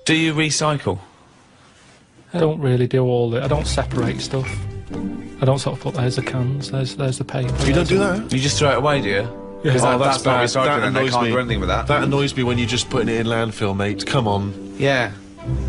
Do you recycle? I don't really do all it. I don't separate stuff. I don't sort of put, there's the cans, there's the paper. You don't do that? You just throw it away, do you? Yeah. Because that's not bad. recycling, That and they annoys can't me. do anything with that. That annoys me when you're just putting it in landfill, mate. Come on. Yeah.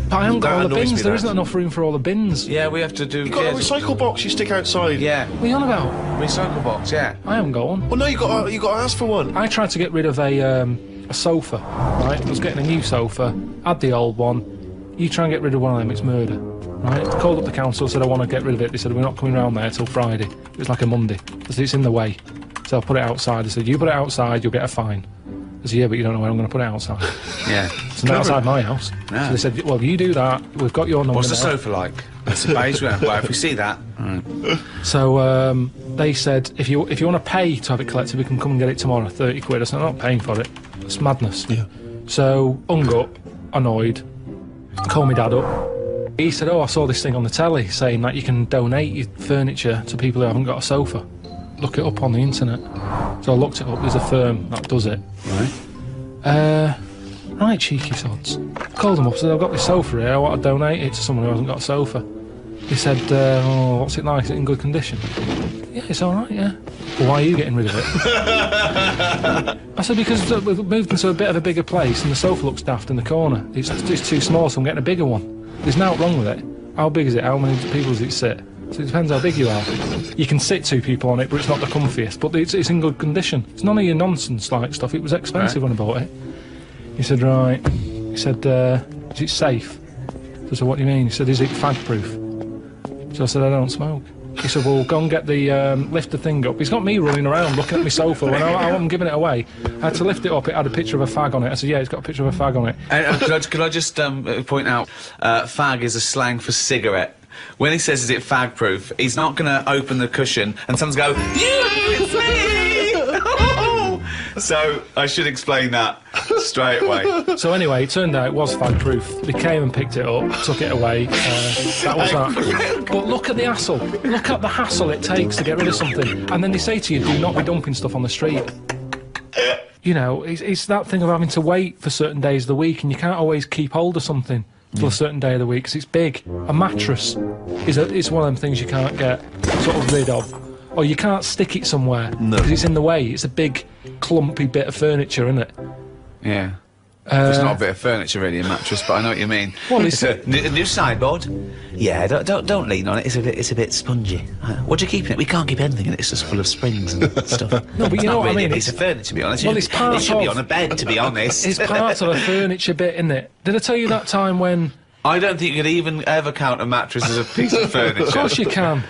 But I haven't got That all the annoys bins, me, there that. isn't enough room for all the bins. Yeah, we have to do... You've got a recycle box you stick outside. Yeah. What are you on about? Recycle box, yeah. I haven't got one. Well, no, you got to ask for one. I tried to get rid of a sofa, right? I was getting a new sofa, had the old one. You try and get rid of one of them, it's murder, right? Called up the council, said I want to get rid of it. They said we're not coming round there till Friday. It was like a Monday. I said it's in the way. So I put it outside. They said you put it outside, you'll get a fine. I said yeah, but you don't know where I'm going to put it outside. Yeah. It's not outside my house. No. So they said, well, you do that. We've got your number. What's the now. sofa like? It's a beige one. Well, if we see that... So they said if you want to pay to have it collected, we can come and get it tomorrow. 30 quid. I said I'm not paying for it. It's madness. Yeah. So hung up, annoyed. Called my dad up. He said, oh, I saw this thing on the telly saying that you can donate your furniture to people who haven't got a sofa. Look it up on the internet. So I looked it up. There's a firm that does it. Right. Right, cheeky sods. Called them up, said I've got this sofa here, I want to donate it to someone who hasn't got a sofa. He said, oh, what's it like? Is it in good condition? Yeah, it's alright, yeah. Well, why are you getting rid of it? I said, because we've moved into a bit of a bigger place and the sofa looks daft in the corner. It's too small, so I'm getting a bigger one. There's nothing wrong with it. How big is it? How many people does it sit? So it depends how big you are. You can sit 2 people on it, but it's not the comfiest. But it's in good condition. It's none of your nonsense like stuff. It was expensive when I bought it. He said, right. He said, is it safe? So I said, what do you mean? He said, is it fag-proof? So I said, I don't smoke. He said, well, go and get the, lift the thing up. He's got me running around looking at my sofa when I'm giving it away. I had to lift it up, it had a picture of a fag on it. I said, yeah, it's got a picture of a fag on it. Could I just point out, fag is a slang for cigarette. When he says, is it fag-proof, he's not going to open the cushion and someone's go, it's me! So, I should explain that straight away. So anyway, it turned out it was fag-proof. They came and picked it up, took it away. That was that. But look at the hassle. Look at the hassle it takes to get rid of something. And then they say to you, do not be dumping stuff on the street. You know, it's that thing of having to wait for certain days of the week, and you can't always keep hold of something till a certain day of the week, because it's big. A mattress is one of them things you can't get sort of rid of. Or you can't stick it somewhere, because it's in the way. It's a big, clumpy bit of furniture, isn't it? Yeah. It's not a bit of furniture really, a mattress, but I know what you mean. Well, it's a new sideboard. Yeah, don't lean on it. It's a bit spongy. What do you keep in it? We can't keep anything in it. It's just full of springs and stuff. No, but you know what I mean. It's a furniture, to be honest. Well, it's part it should of... be on a bed, to be honest. It's part of a furniture bit, isn't it? Did I tell you that time when... I don't think you could even ever count a mattress as a piece of furniture. Of course you can.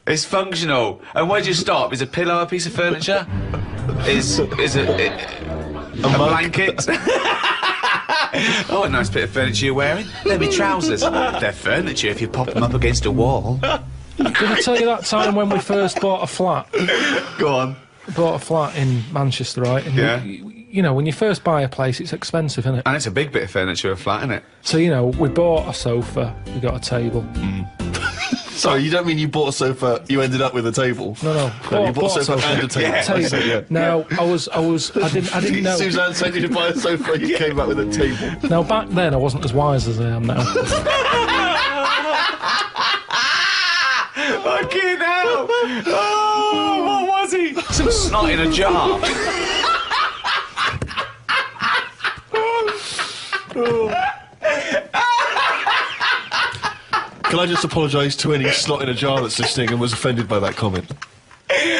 It's functional. And where do you stop? Is a pillow a piece of furniture? Is a blanket? Oh, a nice bit of furniture you're wearing. They're my trousers. They're furniture if you pop them up against a wall. Did I tell you that time when we first bought a flat? Go on. We bought a flat in Manchester, right? And Yeah. you know, when you first buy a place, it's expensive, isn't it? And it's a big bit of furniture, a flat, isn't it? So, you know, we bought a sofa, we got a table. Sorry, you don't mean you bought a sofa, you ended up with a table? No. You bought a sofa and a table. Yeah. I see, yeah. Now, I didn't know. Suzanne sent you to buy a sofa and you came back with a table. Now, back then, I wasn't as wise as I am now. Fucking hell! Oh, what was he? Some snot in a jar. Can I just apologise to any slot in a jar that's listening and was offended by that comment?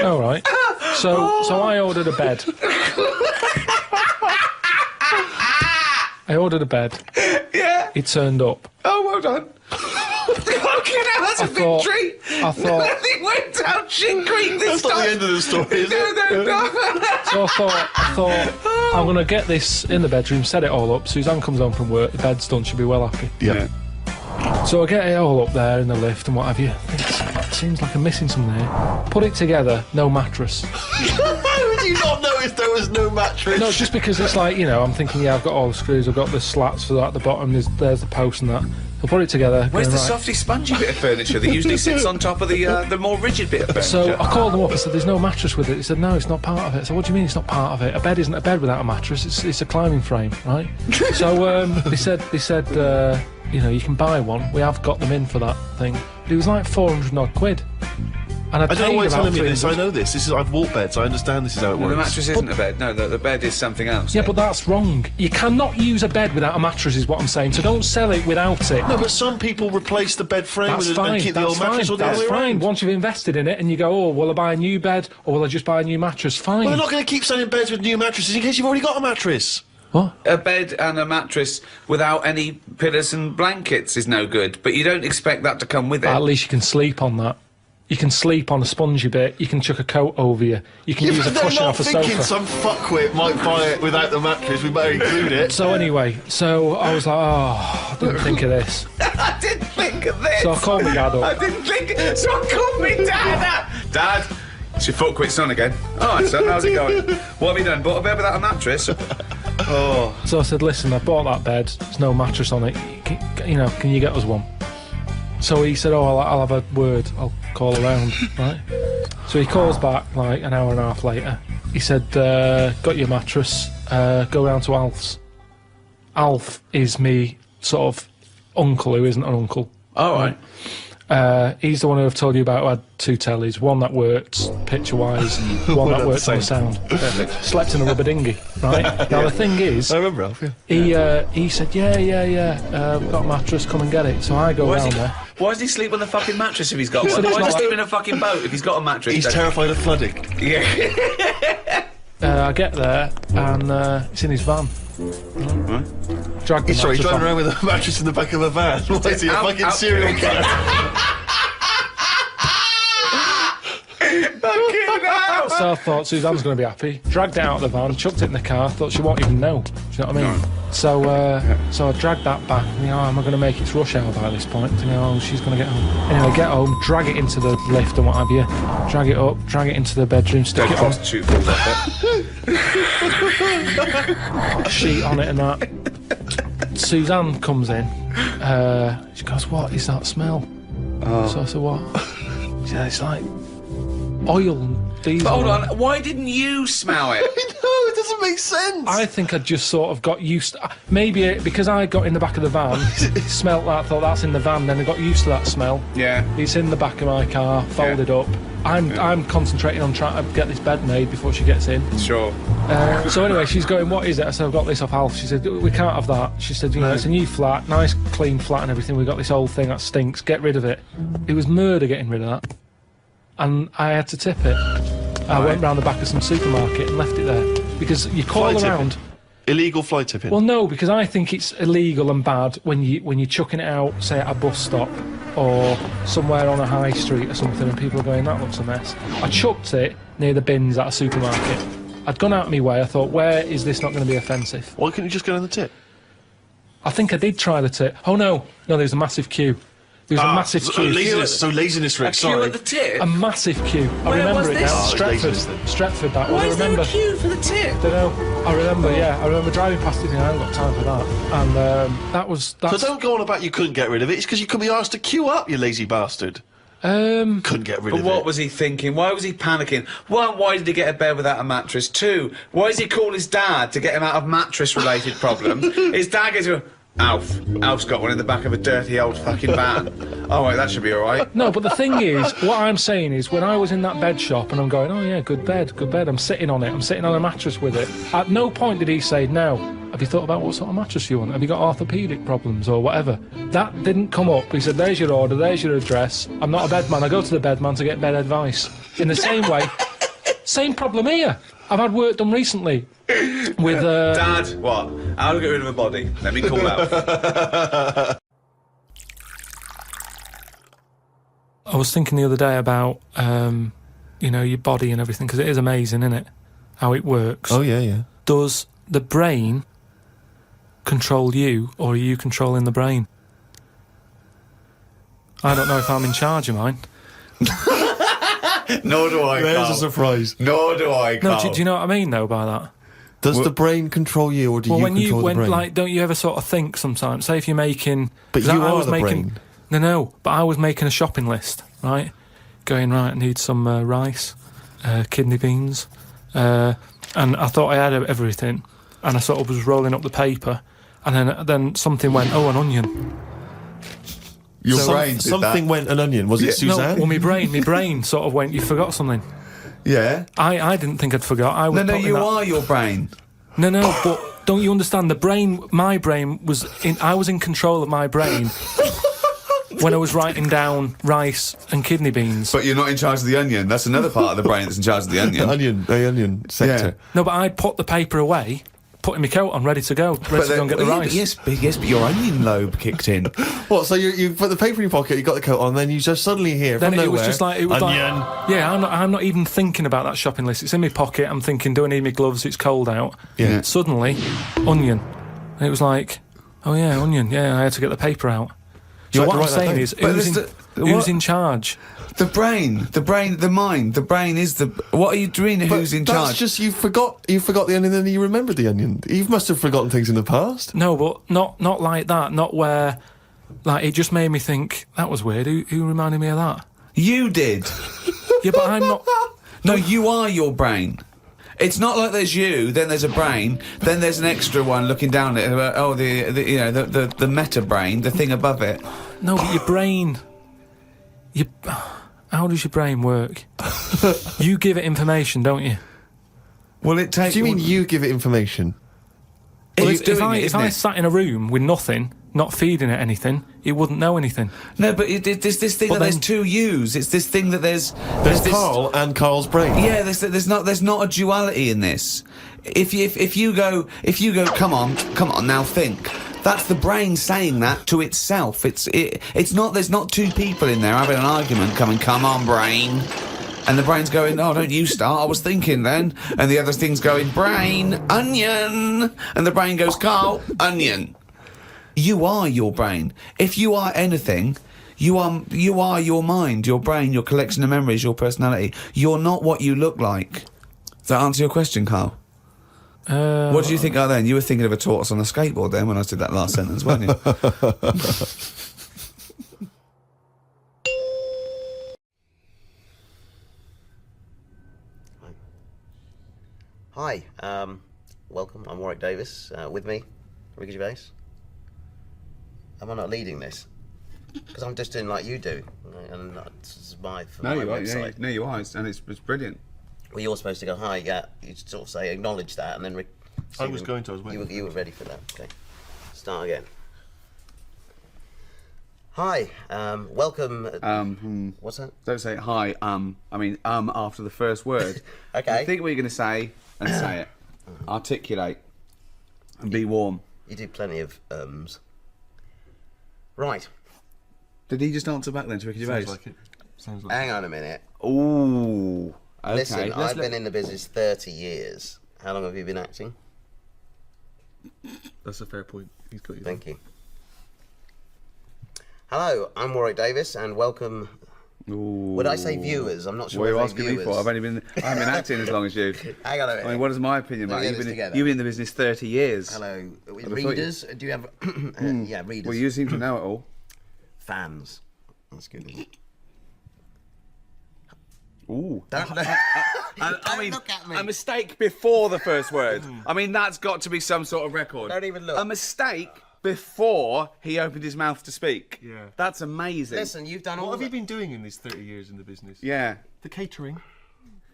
All right. So I ordered a bed. I ordered a bed. Yeah. It turned up. Oh, well done. Fucking hell, that's a big treat. I thought... Nothing went down shit cream this That's not time. the end of the story, is it? No. So I thought, I'm going to get this in the bedroom, set it all up. Suzanne comes home from work, the bed's done, she'll be well happy. Yeah. So I get it all up there in the lift and what have you. It seems like I'm missing something here. Put it together, no mattress. How would you not notice there was no mattress? No, just because it's like, you know, I'm thinking, yeah, I've got all the screws, I've got the slats for that at the bottom, there's the post and that. He'll put it together. Where's going, the right. softy, spongy bit of furniture that usually sits on top of the more rigid bit of furniture? So I called him up and said, "There's no mattress with it." He said, "No, it's not part of it." So what do you mean it's not part of it? A bed isn't a bed without a mattress. It's a climbing frame, right? So they said, you can buy one. We have got them in for that thing. But it was like 400 odd quid. And I don't know why you're telling me this. 300. I know this. I've walked beds. I understand this is how it No, works. the mattress isn't a bed. No, the bed is something else. Yeah, but that's wrong. You cannot use a bed without a mattress, is what I'm saying. So don't sell it without it. No, but some people replace the bed frame That's with fine. and keep the old mattress or the That's other way fine. around. Once you've invested in it and you go, oh, will I buy a new bed or will I just buy a new mattress? Fine. Well, they're not going to keep selling beds with new mattresses in case you've already got a mattress. What? A bed and a mattress without any pillows and blankets is no good, but you don't expect that to come with it. At least you can sleep on that. You can sleep on a spongy bit. You can chuck a coat over you. You can use a they're cushion not off a thinking sofa. some fuckwit might buy it without the mattress. We better include it. So anyway, I was like, I didn't think of this. I didn't think of this. So I called my dad I up. didn't think. So I called me dad. Dad, it's your foot quit's on again. All right, son, how's it going? What have you done? Bought a bed without a mattress? Oh. So I said, listen, I bought that bed. There's no mattress on it. Can you get us one? So he said, I'll have a word. I'll call around, right? So he calls back like an hour and a half later. He said, got your mattress, go round to Alf's. Alf is me sort of uncle who isn't an uncle. All right. He's the one who I've told you about who had two tellies, one that worked picture-wise, one that worked on the sound. Slept in a rubber dinghy, right? Now the thing is, I remember Alf, yeah. he said, yeah, we've got a mattress, come and get it. So I go round there. Why does he sleep on the fucking mattress if he's got one? said it's Why does not he sleep in a fucking boat if he's got a mattress? He's terrified of flooding. Yeah. I get there and it's in his van. Right. Drag the He's mattress driving off. around with a mattress in the back of a van. What is he, a fucking serial killer? Fucking hell. So I thought Suzanne's going to be happy. Dragged it out of the van, chucked it in the car. Thought she won't even know. Do you know what I mean? So I dragged that back. Am I going to make it to rush hour by this point? She's going to get home. Anyway, get home, drag it into the lift and what have you. Drag it up, drag it into the bedroom, stick Dead it on. prostitute feels like that. Sheet on it and that. Suzanne comes in. She goes, "What is that smell?" So I said, "What?" She said, "It's like oil and diesel." But hold on, why didn't you smell it? No, it doesn't make sense. I think I just sort of got used to, maybe because I got in the back of the van, smelt that, thought that's in the van, then I got used to that smell. Yeah. It's in the back of my car, folded up. I'm concentrating on trying to get this bed made before she gets in. Sure. So anyway, she's going, "What is it?" I said, "I've got this off Alf." She said, "We can't have that." She said, "It's a new flat, nice clean flat and everything. We've got this old thing that stinks. Get rid of it." It was murder getting rid of that. And I had to tip it. I went round the back of some supermarket and left it there. Because you call Fly around... tipping. Illegal fly tipping. Well, no, because I think it's illegal and bad when you're chucking it out, say, at a bus stop or somewhere on a high street or something, and people are going, "That looks a mess." I chucked it near the bins at a supermarket. I'd gone out of my way. I thought, where is this not going to be offensive? Why couldn't you just go down the tip? I think I did try the tip. Oh, no, there's a massive queue. There was a massive queue. Laziness, Rick, A queue sorry. at the tip? A massive queue. I Where remember was it this? now. Oh, laziness then. Stretford, that one. Why I is there remember. a queue for the tip? Don't know. I remember driving past it and I haven't got time for that. And So don't go on about you couldn't get rid of it. It's because you couldn't be asked to queue up, you lazy bastard. Couldn't get rid But of what it. was he thinking? Why was he panicking? One, why did he get a bed without a mattress? Two, why does he call his dad to get him out of mattress-related problems? His dad goes, Alf's got one in the back of a dirty old fucking van. Oh, wait, that should be all right. No, but the thing is, what I'm saying is, when I was in that bed shop and I'm going, "Oh yeah, good bed, I'm sitting on it, I'm sitting on a mattress with it," at no point did he say, "Now, have you thought about what sort of mattress you want? Have you got orthopaedic problems or whatever?" That didn't come up. He said, "There's your order, there's your address. I'm not a bed man, I go to the bed man to get bed advice." In the same way, same problem here. I've had work done recently with... Dad, what? How to get rid of a body? Let me call Alf. I was thinking the other day about, your body and everything, because it is amazing, isn't it? How it works. Oh, yeah. Does the brain control you, or are you controlling the brain? I don't know if I'm in charge of mine. Nor do I, There's Carl. a surprise. Nor do I, Carl. No, do you know what I mean, though, by that? Does the brain control you, or do you control the brain? Like, don't you ever sort of think sometimes? Say if you're making... But you are the brain. No, but I was making a shopping list, right? Going, right, I need some rice, kidney beans, and I thought I had everything, and I sort of was rolling up the paper, and then something went, oh, an onion. Your brain did something that. went an onion. Was it Suzanne? No, well, my brain sort of went, you forgot something. Yeah. I didn't think I'd forgot. I was you are your brain. No, but don't you understand? My brain was I was in control of my brain when I was writing down rice and kidney beans. But you're not in charge of the onion. That's another part of the brain that's in charge of the onion. The onion sector. Yeah. No, but I'd put the paper away, putting my coat on, ready to go and get the rice. Yes, but your onion lobe kicked in. What? So you put the paper in your pocket, you got the coat on, then you just suddenly hear then from nowhere. It was just like onion. Yeah, I'm not even thinking about that shopping list. It's in my pocket. I'm thinking, do I need my gloves? It's cold out. Yeah. Suddenly, onion, and it was like, oh yeah, onion. Yeah, I had to get the paper out. So what I'm saying is, who's in charge? The brain, the mind, the brain is the... What are you doing? Who's in charge? That's just, you forgot the onion, and then you remembered the onion. You must have forgotten things in the past. No, but not like that. Not where... Like, it just made me think, that was weird. Who reminded me of that? You did. Yeah, but I'm not... No, you are your brain. It's not like there's you, then there's a brain, then there's an extra one looking down at it. The meta brain, the thing above it. No, but your brain... How does your brain work? You give it information, don't you? Well, it takes... Do you mean you give it information? Well, if I sat in a room with nothing, not feeding it anything, it wouldn't know anything. No, but there's this thing there's two yous. It's this thing that there's Carl and Carl's brain. Yeah, there's not a duality in this. If you go, come on, now think. That's the brain saying that to itself. It's not. There's not two people in there having an argument. Come on, brain. And the brain's going, oh, don't you start, I was thinking then. And the other thing's going, brain, onion. And the brain goes, Carl, onion. You are your brain. If you are anything, you are your mind, your brain, your collection of memories, your personality. You're not what you look like. Does that answer your question, Carl? What do you think then? You were thinking of a tortoise on a skateboard then when I did that last sentence, weren't you? Hi, welcome. I'm Warwick Davis. With me, Ricky Gervais. Am I not leading this? Because I'm just doing like you do, and this is my website. No, you are, and it's brilliant. Well, you're supposed to go hi. Yeah, you sort of say acknowledge that, and then I was waiting. You were ready for that. Okay, start again. Hi, welcome. What's that? Don't say hi. I mean after the first word. Okay. You think what you're going to say and say it. Articulate and be warm. You do plenty of ums. Right. Did he just answer back then to Ricky Gervais? Sounds like it. Hang on a minute. Ooh. Okay. Listen, I've been in the business 30 years. How long have you been acting? That's a fair point. He's got you. Thank you. Hello, I'm Warwick Davis, and welcome. Ooh. Would I say viewers? I'm not sure. What are you I asking say me for? I haven't been acting as long as you. Hang on a minute. I mean, what is my opinion, Let me mate? get this together. You've been in the business 30 years. Hello, readers. Do you have? Yeah, readers. Well, you seem to know it all. Fans. That's good. Isn't it? Ooh. Don't look at me. A mistake before the first word. I mean, that's got to be some sort of record. Don't even look. A mistake before he opened his mouth to speak. Yeah. That's amazing. Listen, you've done all. What have you been doing in these 30 years in the business? Yeah. The catering.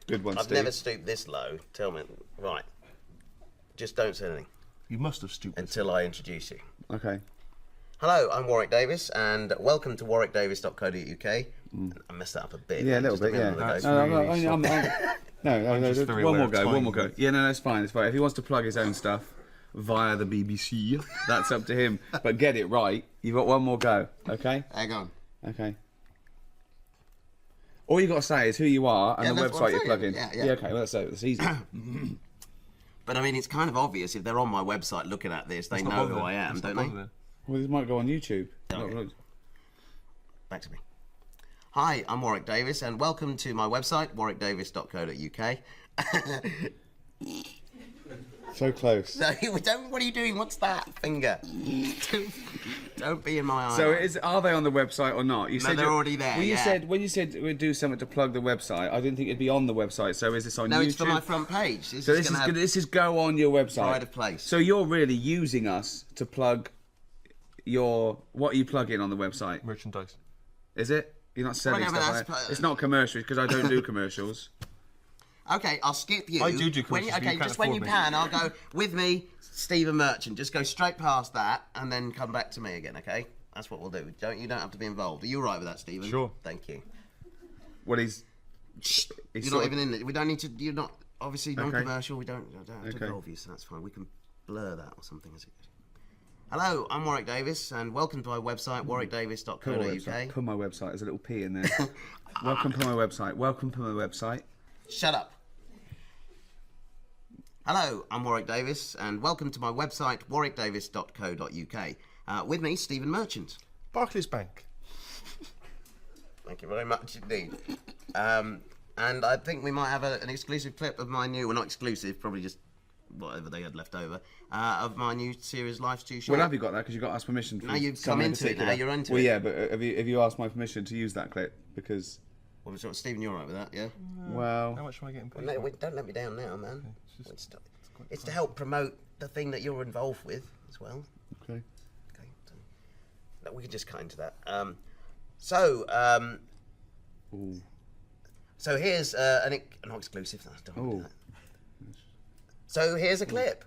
Good one, I've Steve. never stooped this low. Tell me. Right. Just don't say anything You must have stooped. until I introduce you. Okay. Hello, I'm Warwick Davis, and welcome to warwickdavis.co.uk. I messed that up a bit. Yeah, a little just bit, yeah. minute ago. No, one more go. with Yeah, no, it's fine, it's fine. If he wants to plug his own stuff via the BBC, that's up to him. But get it right. You've got one more go, okay? Hang on. Okay. All you got to say is who you are and the that's what website I'm you're saying. plugging. Yeah. Okay, well, that's easy. But I mean, it's kind of obvious if they're on my website looking at this, they know who I am, don't they? Well, this might go on YouTube. Okay. Back to me. Hi, I'm Warwick Davis, and welcome to my website, warwickdavis.co.uk. So close. No, don't. What are you doing? What's that finger? Don't be in my eye. So are they on the website or not? You No, they're already there. When you said we'd do something to plug the website, I didn't think it'd be on the website. So is this on YouTube? No, it's for my front page. So this is go on your website. Pride of place. So you're really using us to plug what are you plugging on the website? Merchandise. Is it? You're not selling stuff. It's not commercials because I don't do commercials. Okay, I'll skip you. I do commercials. Okay, just when you pan, I'll go with me, Stephen Merchant. Just go straight past that and then come back to me again. Okay, that's what we'll do. You don't have to be involved. Are you all right with that, Stephen? Sure. Thank you. Well, he's you're not even in it. We don't need to. You're not obviously non-commercial. We don't have to involve you, so that's fine. We can blur that or something. Hello, I'm Warwick Davis, and welcome to my website, warwickdavis.co.uk. Put my website. There's a little P in there. Welcome to my website. Welcome to my website. Shut up. Hello, I'm Warwick Davis, and welcome to my website, warwickdavis.co.uk. With me, Stephen Merchant. Barclays Bank. Thank you very much indeed. And I think we might have an exclusive clip of my new, well, not exclusive, probably just whatever they had left over, of my new series, Life's Too Short. Well, have you got that? Because you got asked permission. No, you've come into it now. You're into it. Well, yeah, but have you asked my permission to use that clip? Because. Well, Stephen, you're all right with that, yeah? Well. How much am I getting paid? No, don't let me down now, man. Okay, it's to help promote the thing that you're involved with as well. Okay. No, we can just cut into that. So here's an not exclusive. No, don't do that. So here's a clip.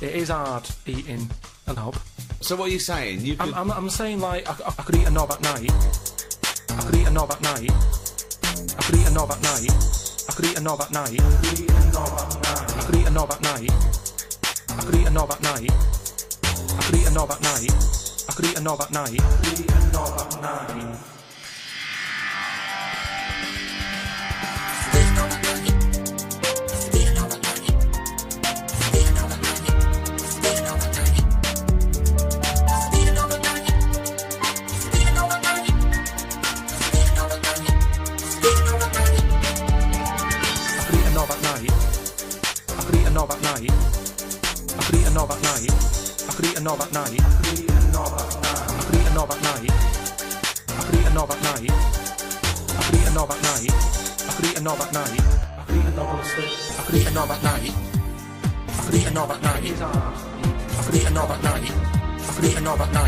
It is hard eating a knob. So what are you saying? You could... I'm saying, like, I could eat a knob at night. I could eat a knob at night. I could eat a knob at night. I could eat a knob at night. I could eat a knob at night. I could eat a knob at night. I could eat a knob at night. I could eat a knob at night. I could eat a knob at night. A knob at night. I could eat a knob at night. I could eat a knob at night. I could eat a knob at night. I could eat a knob at night. I could eat a knob at night. I could eat a knob on a stick. I could eat a knob at night. I could eat a knob at night. I could eat a knob at night. I could eat a knob at night. I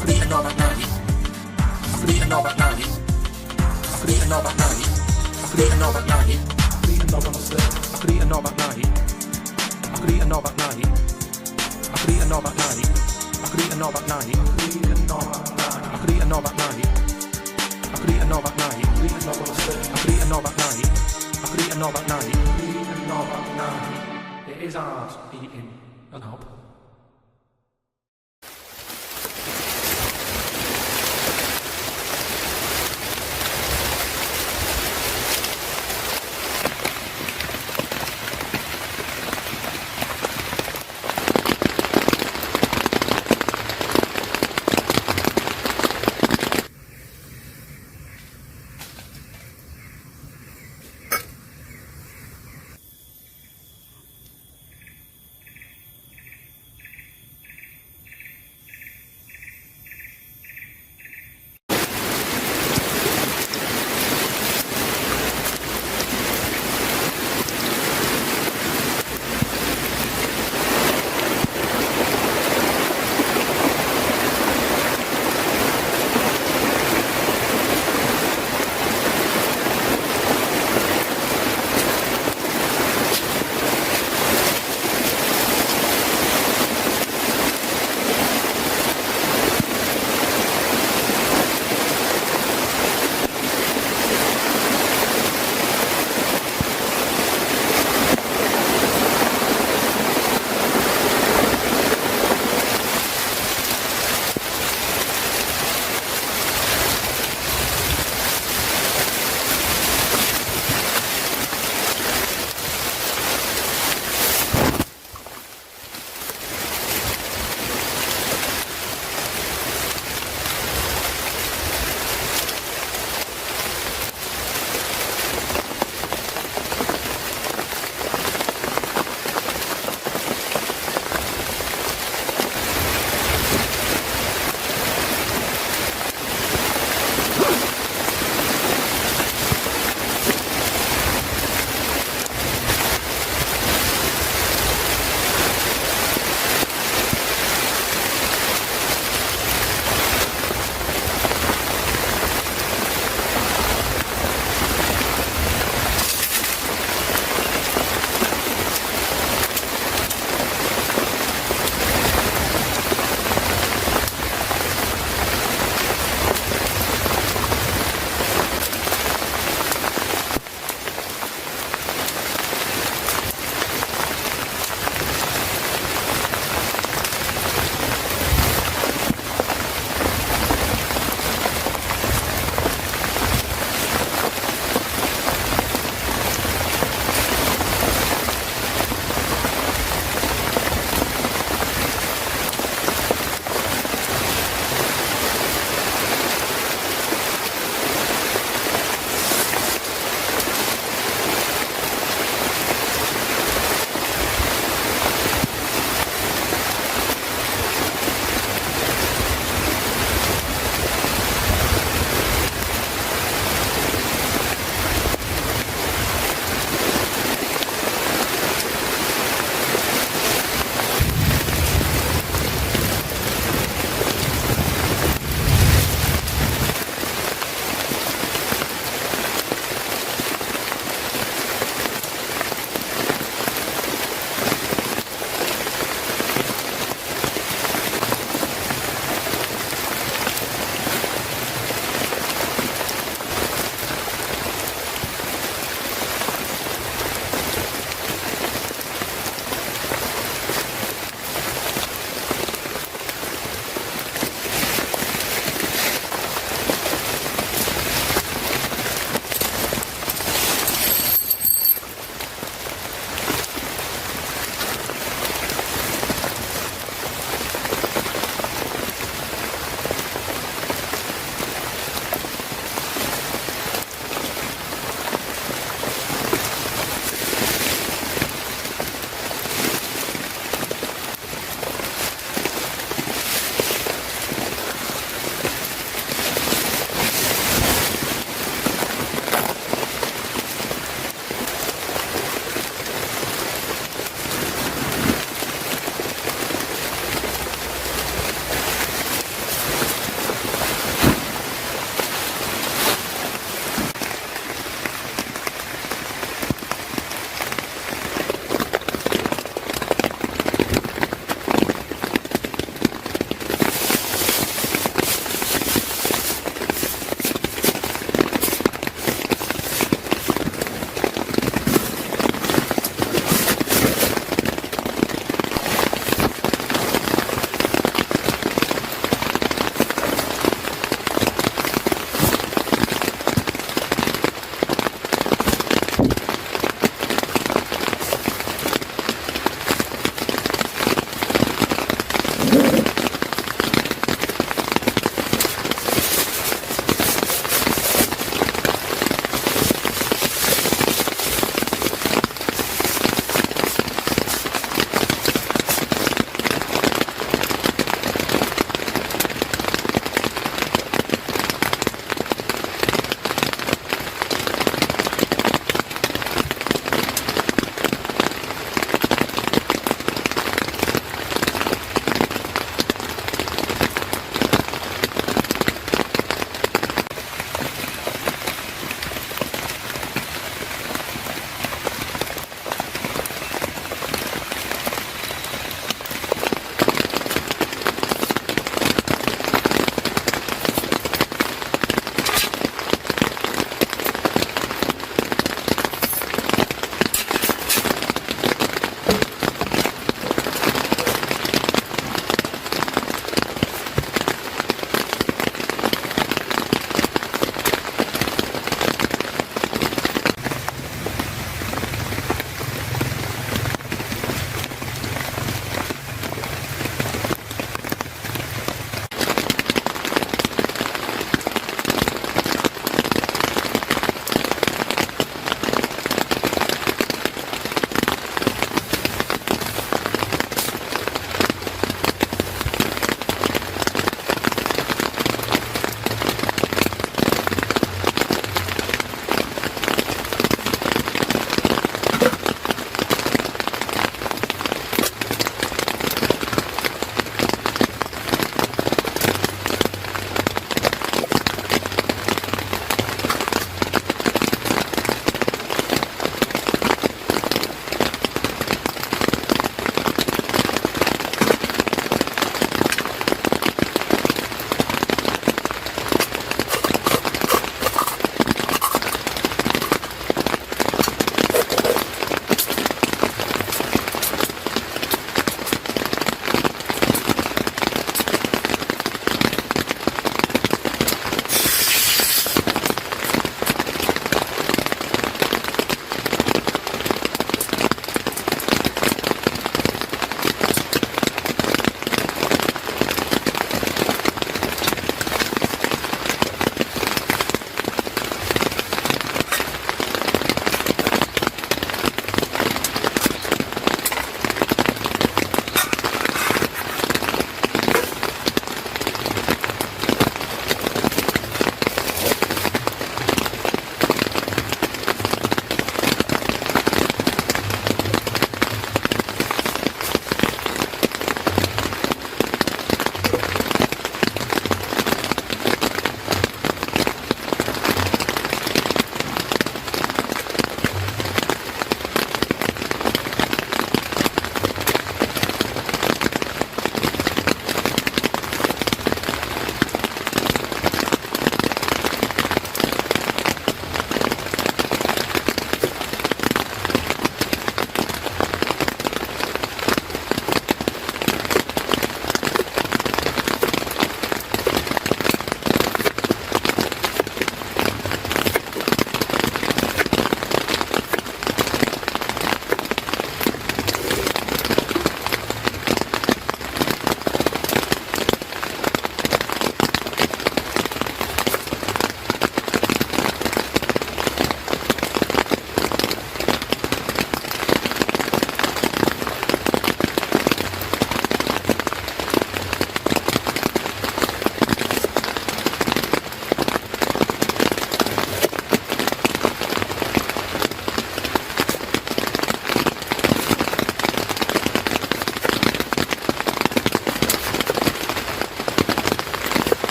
could eat a knob at night. I could eat a knob at night. I could eat a knob at night. I could eat a knob at night. I could eat a knob on a stick. I could eat a knob at night. I could eat a knob at night. I could eat a knob at night. I could eat a knob at night. I could eat a knob at night. I could eat a knob at night. I could eat a knob on a stick. I could eat a knob at night. I could eat a knob at night. I could eat a knob at night. It is hard eating a knob.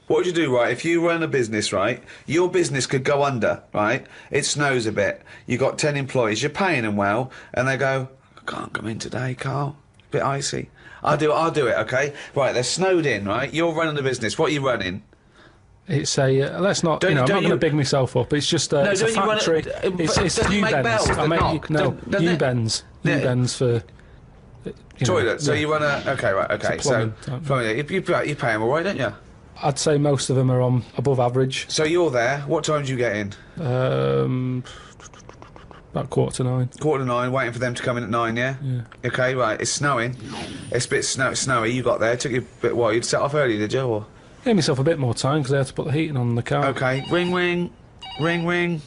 What would you do, right? If you run a business, right? Your business could go under, right? It snows a bit. You got 10 employees. You're paying them well, and they go, "I can't come in today, Carl. Bit icy." I'll do it. Okay. Right. They're snowed in, right? You're running the business. What are you running? It's a let's not. I'm not going to big myself up. It's just it's a factory. It's U-bends. U-bends. U-bends for toilet. So you run a okay. So plumbing. You pay them all right, don't you? I'd say most of them are on above average. So you're there. What time do you get in? About 8:45. 8:45, waiting for them to come in at 9, yeah? Yeah. Okay, right, it's snowing. It's a bit snowy, you got there. It took you a bit, what, you'd set off early, did you? Or? Gave myself a bit more time because I had to put the heating on the car. Okay, ring, ring. Ring, ring.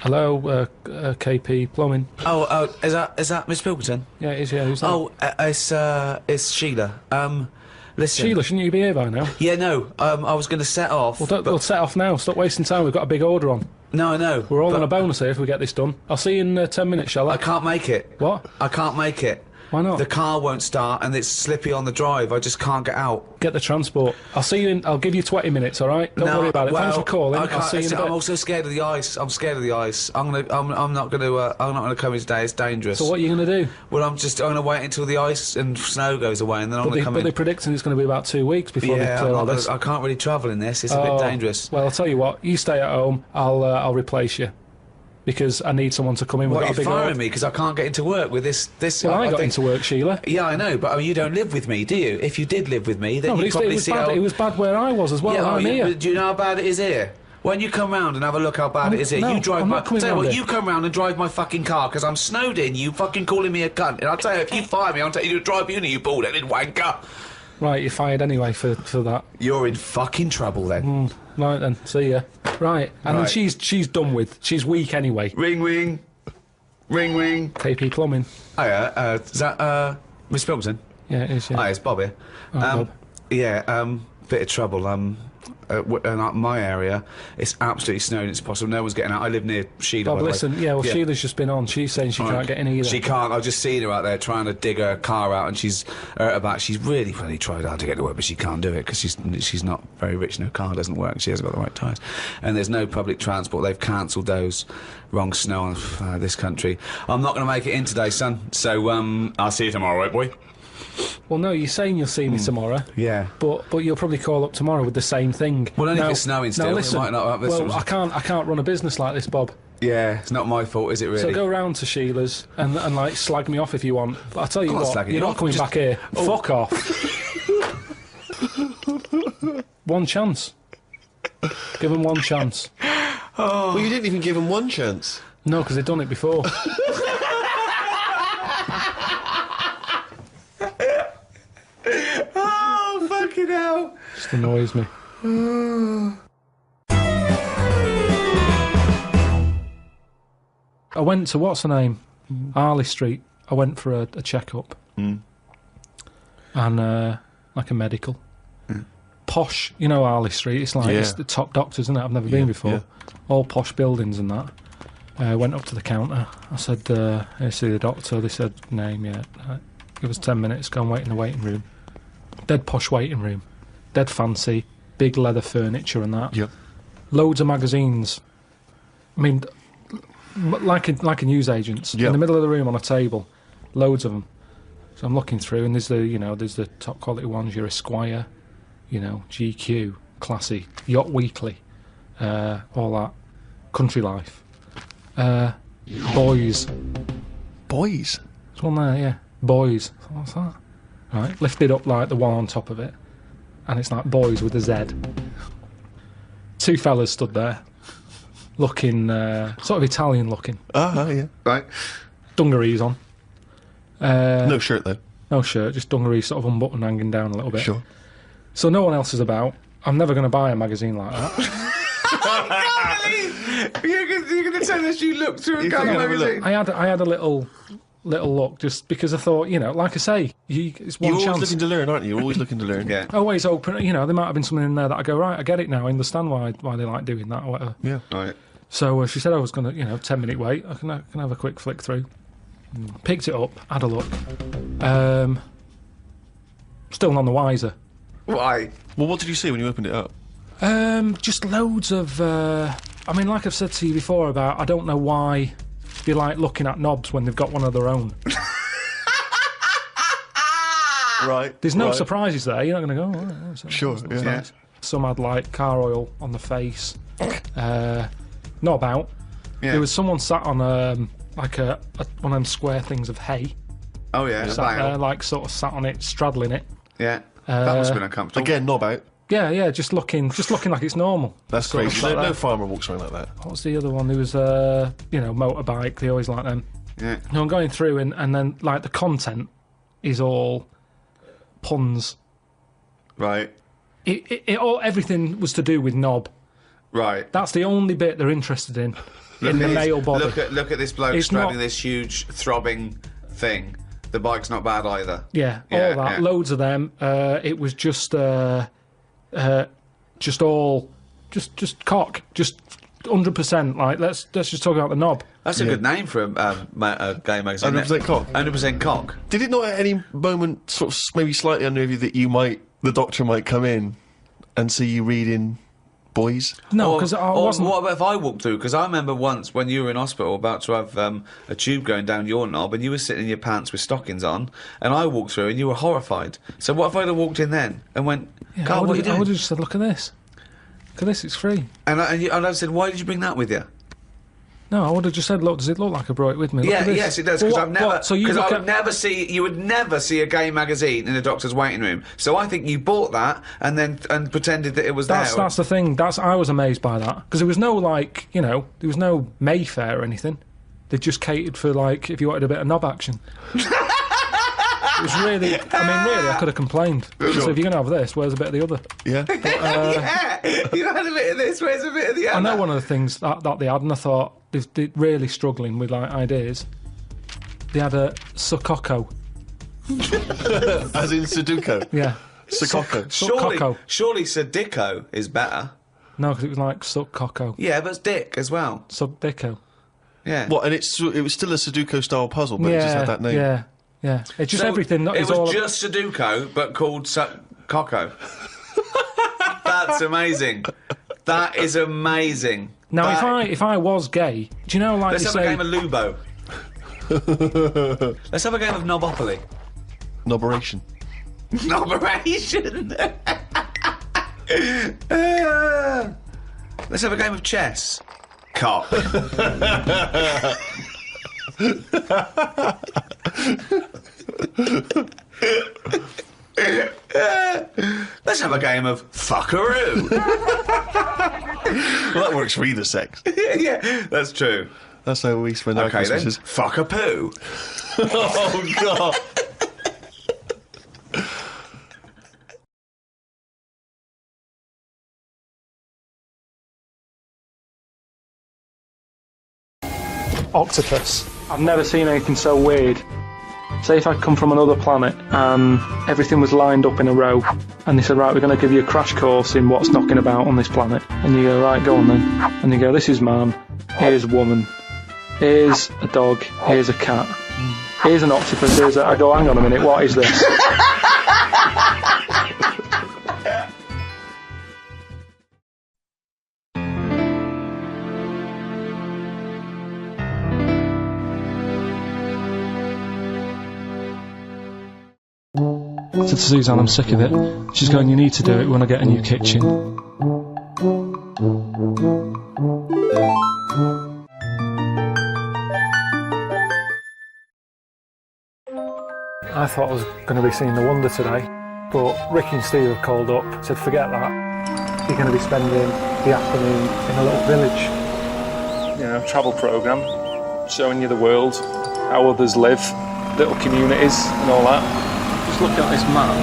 Hello, KP Plumbing. Oh, is that Miss Pilkington? Yeah, it is, yeah. Who's that? Oh, it's Sheila. Listen. Sheila, shouldn't you be here by now? Yeah, no, I was going to set off. Well, we'll set off now. Stop wasting time. We've got a big order on. No, I know. We're all on a bonus here if we get this done. I'll see you in 10 minutes, shall I? I can't make it. What? I can't make it. Why not? The car won't start and it's slippy on the drive. I just can't get out. Get the transport. I'll see you in. I'll give you 20 minutes, all right? Don't worry about it. Thanks for calling. I'll see you in a bit. I'm also scared of the ice. I'm scared of the ice. I'm not gonna come in today. It's dangerous. So what are you gonna do? Well, I'm gonna wait until the ice and snow goes away, and then I'm gonna come in. But they're predicting it's going to be about 2 weeks before they clear all this. I can't really travel in this. It's a bit dangerous. Well, I'll tell you what. You stay at home. I'll replace you. Because I need someone to come in with a big order. What, you're firing me because I can't get into work with this... Well, I got into work, Sheila. Yeah, I know, but you don't live with me, do you? If you did live with me, then you'd probably see how... It was bad where I was as well, I'm here. Do you know how bad it is here? When you come round and have a look how bad it is here, you drive my... Tell you what, you come round and drive my fucking car because I'm snowed in, you fucking calling me a cunt. And I'll tell you, if you fire me, I'll tell you to drive you, you bald-headed wanker. Right, you're fired anyway for that. You're in fucking trouble then. Right then, see ya. Right, and then she's done with. She's weak anyway. Ring, ring. Ring, ring. KP Plumbing. Hiya, is that, Miss Pilkington? Yeah, it is, yeah. Hi, it's Bob here. Bob. Yeah, bit of trouble, my area, it's absolutely snowed, it's possible, no one's getting out. I live near Sheila, Bob, listen, Sheila's just been on. She's saying she can't get in either. She can't. I've just seen her out there trying to dig her car out, and she's hurt her back. She's really tried hard to get to work, but she can't do it because she's not very rich and her car doesn't work. She hasn't got the right tyres. And there's no public transport. They've cancelled those. Wrong snow on this country. I'm not going to make it in today, son, so I'll see you tomorrow, right, boy? Well, no, you're saying you'll see me tomorrow. Yeah. But you'll probably call up tomorrow with the same thing. Well, only if it's snowing still. Listen, it might not I can't run a business like this, Bob. Yeah, it's not my fault, is it really? So go round to Sheila's and like slag me off if you want. But I'll tell you what, you're not coming back here. Oh. Fuck off. One chance. Give them one chance. Oh. Well, you didn't even give them one chance. No, because they've done it before. Oh, fucking hell. Just annoys me. I went to, what's her name? Harley Street. I went for a check-up. And, like a medical. Posh, you know Harley Street, it's like, it's the top doctors, isn't it? I've never been before. All posh buildings and that. Went up to the counter. I said, I see the doctor. They said, name, Give us 10 minutes, go and wait in the waiting room. Dead posh waiting room. Dead fancy. Big leather furniture and that. Yep. Loads of magazines. I mean, like a newsagent's. In the middle of the room on a table. Loads of them. So I'm looking through and there's the top quality ones, your Esquire, GQ, Classy, Yacht Weekly, all that. Country Life. Boys. Boys? There's one there, yeah. Boys. What's that? Right, lifted up like the one on top of it. And it's like Boys with a Z. Two fellas stood there. Looking, sort of Italian looking. Yeah. Right. Dungarees on. No shirt though. No shirt, just dungarees sort of unbuttoned, hanging down a little bit. Sure. So no one else is about. I'm never going to buy a magazine like that. You're going to tell us you looked through a magazine? I had a little look, just because I thought, like I say, it's one chance. You're always looking to learn, aren't you? You're always looking to learn. Yeah. Always open, there might have been something in there that I go, right, I get it now, I understand why they like doing that or whatever. Yeah. Right. So she said I was going to, 10-minute wait, I can have a quick flick through. Picked it up, had a look. Still none the wiser. Why? Well, what did you see when you opened it up? Just loads of... I mean, like I've said to you before about, I don't know why you like looking at knobs when they've got one of their own. Right. There's no surprises there. You're not going to go, oh, Sure, that's yeah. nice. Some had, like, car oil on the face. Knob out. Yeah. There was someone sat on, like, one of them square things of hay. Oh, yeah. Sat there, like, sort of sat on it, straddling it. Yeah. That must have been uncomfortable. Again, knob out. Yeah, just looking like it's normal. That's Sort of crazy. like No that. farmer walks around like that. What's the other one? There was, motorbike. They always like them. Yeah. No, I'm going through and then, like, the content is all puns. Right. Everything was to do with knob. Right. That's the only bit they're interested in the male body. Look at this bloke It's straddling not- this huge throbbing thing. The bike's not bad either. Yeah, Yeah, all that, yeah. loads of them. It was just cock, just 100%. Like let's just talk about the knob. That's a good name for a gay magazine. 100% cock. 100% cock. Did it not at any moment sort of maybe slightly unnerve you that the doctor might come in and see you reading boys? No, because I wasn't. What about if I walked through? Because I remember once when you were in hospital about to have a tube going down your knob and you were sitting in your pants with stockings on and I walked through and you were horrified. So what if I'd have walked in then and went, Carl, what are you I doing? would have just said, look at this. Look at this, it's free. And I said, why did you bring that with you? No, I would have just said, look, does it look like I brought it with me? Look Yeah, at this. yes, it does. Well, Because I've never, so you because look I at, would never see, you would never see a gay magazine in a doctor's waiting room. So I think you bought that and pretended that it was there. That's the thing. I was amazed by that because there was no there was no Mayfair or anything. They just catered for like if you wanted a bit of knob action. It was really, I could have complained. So if you're going to have this, where's a bit of the other? Yeah. Yeah, you had a bit of this, where's a bit of the other? I know one of the things that they had, and I thought they're really struggling with like ideas. They had a Sokoko. As in Sudoku. Yeah. Sokoko. Sokoko. Surely Sadiko is better. No, because it was like Sokoko. Yeah, but it's Dick as well. Sokoko. Yeah. What? And it was still a Sudoku style puzzle, but it just had that name. Yeah. Yeah. It's just So everything. It was just Sudoku, but called Coco. That's amazing. That is amazing. Now, if I was gay, do you know like Let's they have say? a game of Lubo. Let's have a game of Knobopoly. Noberation. Noberation. Let's have a game of chess. Cock. Let's have a game of fuckaroo. Well, that works for either sex. Yeah, that's true. That's how we spend our Okay then, Christmases. fuck a poo. Oh, God. Octopus. I've never seen anything so weird. Say if I'd come from another planet and everything was lined up in a row and they said, right, we're going to give you a crash course in what's knocking about on this planet. And you go, right, go on then. And you go, this is man, here's woman, here's a dog, here's a cat, here's an octopus, I go, hang on a minute, what is this? I said to Suzanne, I'm sick of it. She's going, you need to do it when I get a new kitchen. I thought I was going to be seeing The Wonder today, but Ricky and Steve have called up, said forget that. You're going to be spending the afternoon in a little village. You know, travel programme, showing you the world, how others live, little communities and all that. Just looking at this map,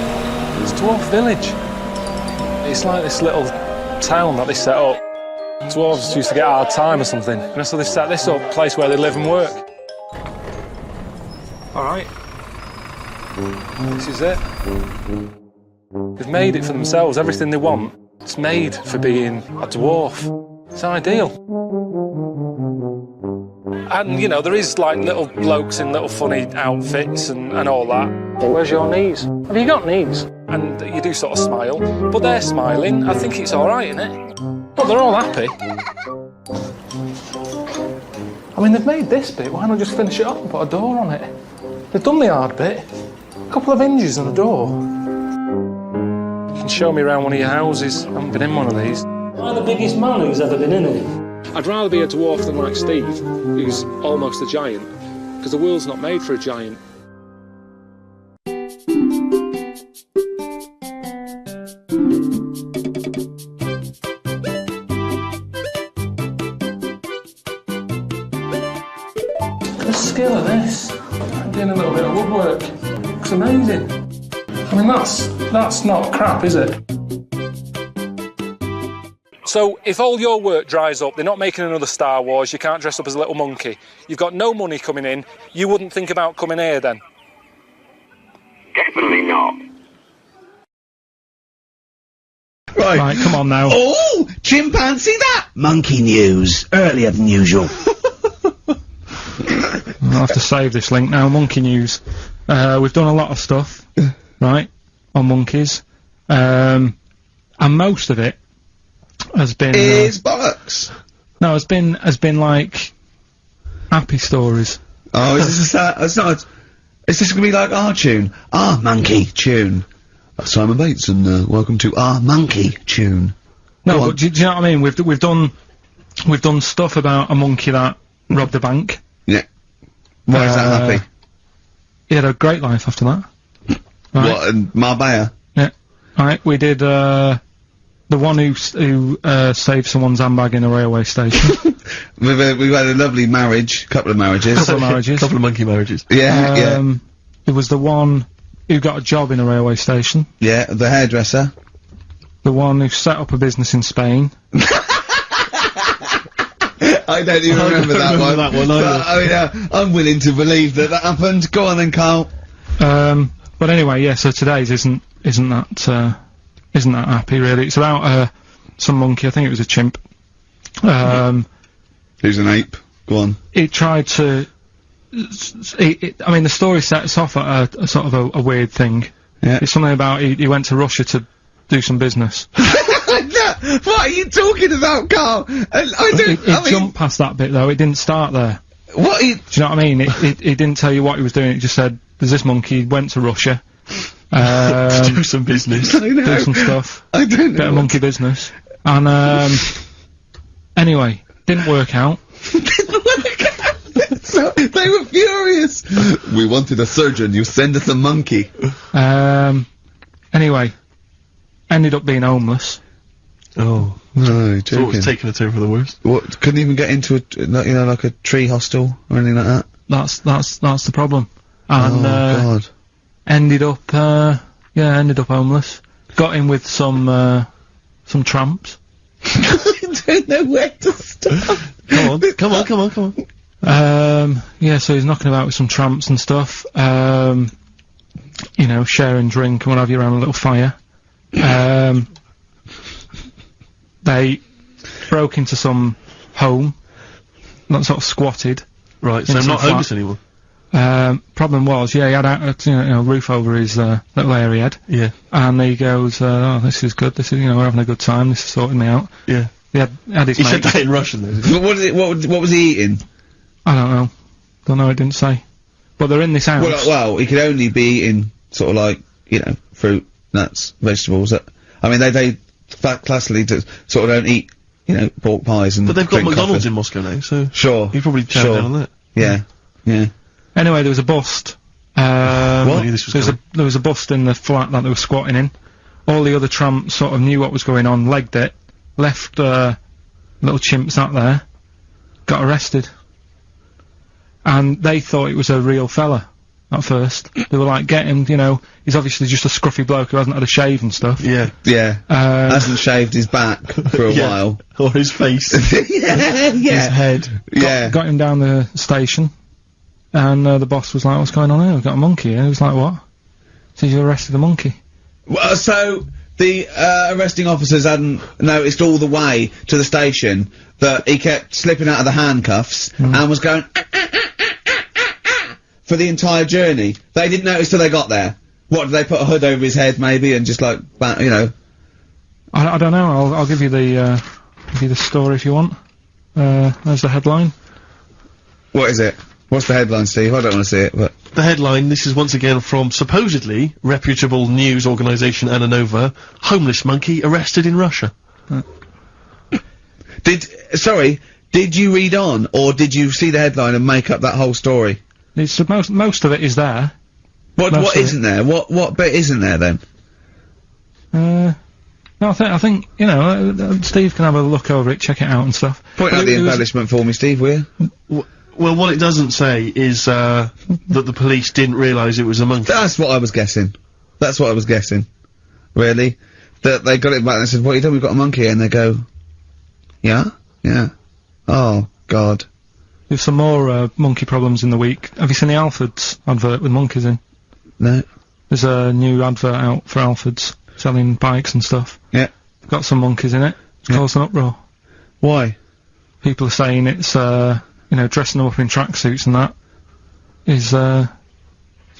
it's Dwarf Village. It's like this little town that they set up. Dwarves used to get hard time or something. And so they set this up, a place where they live and work. Alright. This is it. They've made it for themselves, everything they want. It's made for being a dwarf. It's ideal. And, you know, there is, like, little blokes in little funny outfits and all that. Where's your knees? Have you got knees? and you do sort of smile, but they're smiling. I think it's all right, isn't it? Well, they're all happy. I mean, they've made this bit. Why not just finish it up and put a door on it? They've done the hard bit. A couple of hinges and a door. You can show me around one of your houses. I haven't been in one of these. I'm the biggest man who's ever been in it. I'd rather be a dwarf than like Steve, who's almost a giant, because the world's not made for a giant. The skill of this. I'm doing a little bit of woodwork. It's amazing. I mean, that's not crap, is it? So, if all your work dries up, they're not making another Star Wars, you can't dress up as a little monkey, you've got no money coming in, you wouldn't think about coming here then? Definitely not. Right, come on now. Oh, chimpanzee that! Monkey news, earlier than usual. I'll have to save this link now, monkey news. We've done a lot of stuff, right, on monkeys, and most of it has been... Is bollocks. No, has been like happy stories. Oh, is this it's not... Is this gonna be like our tune? Our monkey tune. Simon Bates and welcome to our monkey tune. No, but do you know what I mean? We've done stuff about a monkey that robbed a bank. Yeah. Why is that happy? He had a great life after that. Right. What, in Marbella? Yeah. Right, we did, the one who saved someone's handbag in a railway station. We've had a lovely marriage, couple of marriages. Couple of monkey marriages. Yeah, yeah. It was the one who got a job in a railway station. Yeah, the hairdresser. The one who set up a business in Spain. I don't even remember that one. I'm willing to believe that happened. Go on then, Carl. But anyway, yeah, so today's isn't that happy, really. It's about, some monkey, I think it was a chimp. Who's an ape? Go on. It tried to... I mean, the story sets off at a sort of a weird thing. Yeah. It's something about he went to Russia to do some business. What are you talking about, Carl? It jumped past that bit, though. It didn't start there. What? Do you know what I mean? It didn't tell you what he was doing. It just said, there's this monkey, he went to Russia. To do some business. Do some stuff. I don't know. Bit of monkey business. And, anyway, didn't work out. So, they were furious. We wanted a surgeon, you send us a monkey. Anyway, ended up being homeless. Oh. No, So it was taking a turn for the worst. What, couldn't even get into like a tree hostel or anything like that? That's the problem. And, God. ended up homeless. Got in with some tramps. I don't know where to start. Come on. Yeah, so he's knocking about with some tramps and stuff. You know, sharing drink and what have you around a little fire. They broke into some home, not sort of squatted. Right, so I'm not homeless anymore. Problem was, yeah, he had a roof over his little area he had. Yeah. And he goes, oh, this is good. This is, we're having a good time. This is sorting me out. Yeah. He had his He mate. said that in Russian, though. What was he eating? I don't know. Don't know. It didn't say. But they're in this house. Well, he could only be eating sort of like fruit, nuts, vegetables. I mean, they classically sort of don't eat pork pies and. But they've got drink McDonald's coffee. in Moscow now, so sure. you probably chow down on that. Yeah. Yeah. Anyway, there was a bust. What? There was a bust in the flat that they were squatting in. All the other tramps sort of knew what was going on, legged it, left little chimps out there, got arrested. And they thought it was a real fella at first. They were like, get him, he's obviously just a scruffy bloke who hasn't had a shave and stuff. Yeah. Yeah. Hasn't shaved his back for a while. Or his face. Yeah. His head. Got him down the station. And the boss was like, what's going on here? We've got a monkey here. He was like, what? So you arrested a monkey. Well, so the arresting officers hadn't noticed all the way to the station that he kept slipping out of the handcuffs and was going for the entire journey. They didn't notice till they got there. What, do they put a hood over his head, maybe, and just, like, you know... I don't know, I'll give you the story if you want. There's the headline. What is it? What's the headline, Steve? I don't want to see it, but... The headline, this is once again from supposedly reputable news organisation Ananova, homeless monkey arrested in Russia. Did you read on, or did you see the headline and make up that whole story? It's most of it is there. What isn't there? What bit isn't there then? No, I think you know. Steve can have a look over it, check it out and stuff. Point out the embellishment for me, Steve, will you? Well, what it doesn't say is that the police didn't realise it was a monkey. That's what I was guessing. That's what I was guessing. Really? That they got it back and said, "What are you doing? We've got a monkey here," and they go, "Yeah, yeah." Oh God. There's some more monkey problems in the week. Have you seen the Alfords advert with monkeys in? No. There's a new advert out for Alfords selling bikes and stuff. Yeah. Got some monkeys in it. It's caused an uproar. Why? People are saying it's you know, dressing them up in tracksuits and that is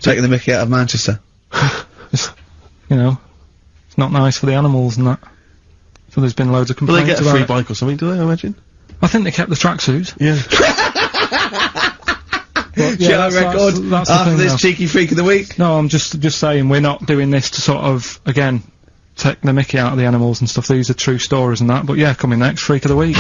taking the mickey out of Manchester. It's, you know, it's not nice for the animals and that. So there's been loads of Will complaints. they get a free bike or something? Do they? I imagine. I think they kept the tracksuits. Yeah. But, Shall I record that's the after thing this now. cheeky freak of the week? No, I'm just saying we're not doing this to sort of again take the mickey out of the animals and stuff. These are true stories and that. But yeah, coming next, freak of the week.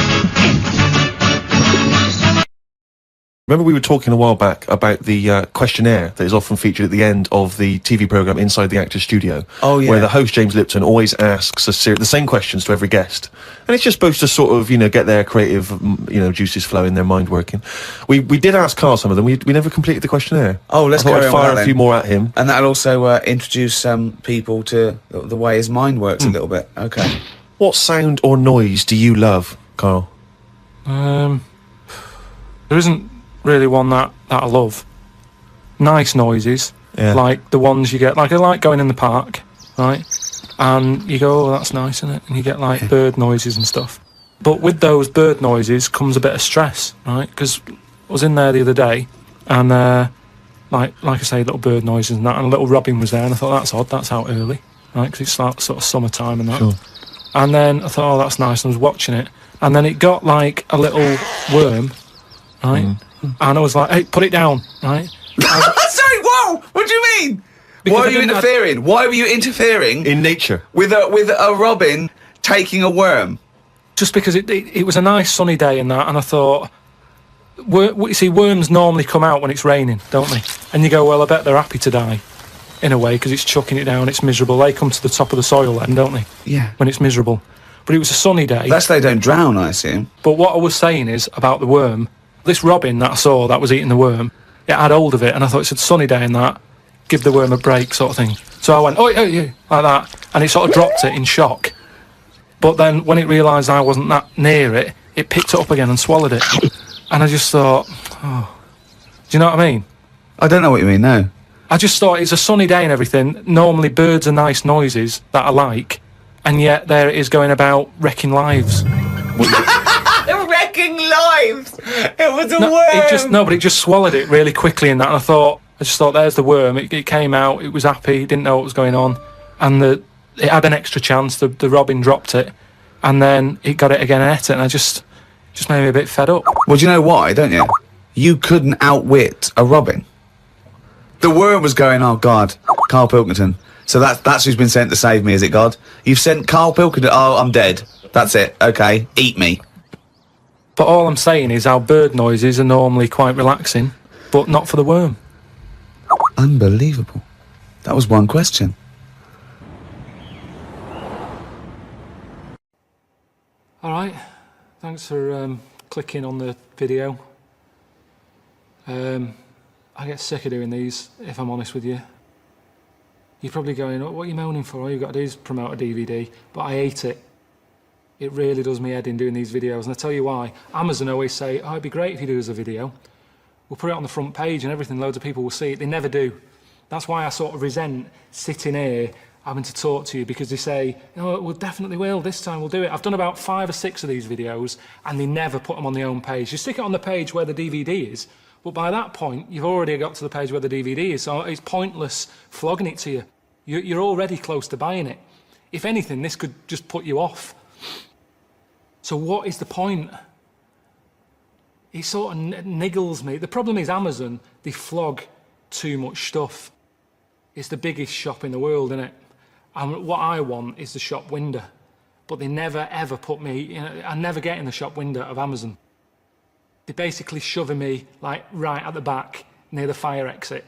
Remember we were talking a while back about the questionnaire that is often featured at the end of the TV programme Inside the Actor's Studio. Oh, yeah. Where the host, James Lipton, always asks the same questions to every guest. And it's just supposed to sort of, you know, get their creative, you know, juices flowing, their mind working. We did ask Karl some of them. We never completed the questionnaire. Oh, let's I thought carry I'd on fire with that a few then. more at him. And that'll also introduce people to the way his mind works a little bit. Okay. What sound or noise do you love, Karl? There isn't really one that I love. Nice noises, like the ones you get, like I like going in the park, right? And you go, oh, that's nice, isn't it? And you get like bird noises and stuff. But with those bird noises comes a bit of stress, right? Because I was in there the other day, and like I say, little bird noises and that, and a little robin was there, and I thought that's odd, that's out early, right? Because it's like sort of summertime and that. Sure. And then I thought, oh, that's nice, and I was watching it, and then it got like a little worm, right? And I was like, hey, put it down, right? Sorry, whoa! What do you mean? Because Why I are you didn't- interfering? Why were you interfering In nature. with a robin taking a worm? Just because it was a nice sunny day and that, and I thought, you see, worms normally come out when it's raining, don't they? And you go, well, I bet they're happy to die, in a way, because it's chucking it down, it's miserable. They come to the top of the soil then, don't they? Yeah. When it's miserable. But it was a sunny day. That's they don't drown, I assume. But what I was saying is, about the worm, this robin that I saw that was eating the worm, it had hold of it, and I thought it's a sunny day and that, give the worm a break sort of thing. So I went, oh, yeah, like that, and it sort of dropped it in shock. But then when it realised I wasn't that near it, it picked it up again and swallowed it. And I just thought, oh, do you know what I mean? I don't know what you mean, no. I just thought it's a sunny day and everything. Normally birds are nice noises that I like, and yet there it is going about wrecking lives. Wrecking lives! It was a But it just swallowed it really quickly in that, and I just thought, there's the worm. It came out, it was happy, it didn't know what was going on, and it had an extra chance, the robin dropped it, and then it got it again and ate it, and I just made me a bit fed up. Well, do you know why, don't you? You couldn't outwit a robin. The worm was going, oh God, Karl Pilkington. So that's who's been sent to save me, is it God? You've sent Karl Pilkington, oh, I'm dead. That's it, okay, eat me. But all I'm saying is our bird noises are normally quite relaxing, but not for the worm. Unbelievable. That was one question. Alright, thanks for clicking on the video. I get sick of doing these, if I'm honest with you. You're probably going, what are you moaning for? All you've got to do is promote a DVD, but I hate it. It really does me head in doing these videos, and I tell you why. Amazon always say, oh, it'd be great if you do us a video. We'll put it on the front page and everything, loads of people will see it. They never do. That's why I sort of resent sitting here having to talk to you, because they say, no, we definitely will, this time we'll do it. I've done about 5 or 6 of these videos, and they never put them on the home page. You stick it on the page where the DVD is, but by that point, you've already got to the page where the DVD is, so it's pointless flogging it to you. You're already close to buying it. If anything, this could just put you off. So what is the point? It sort of niggles me. The problem is Amazon, they flog too much stuff. It's the biggest shop in the world, isn't it? And what I want is the shop window. But they never, ever put me... I never get in the shop window of Amazon. They're basically shoving me, like, right at the back, near the fire exit.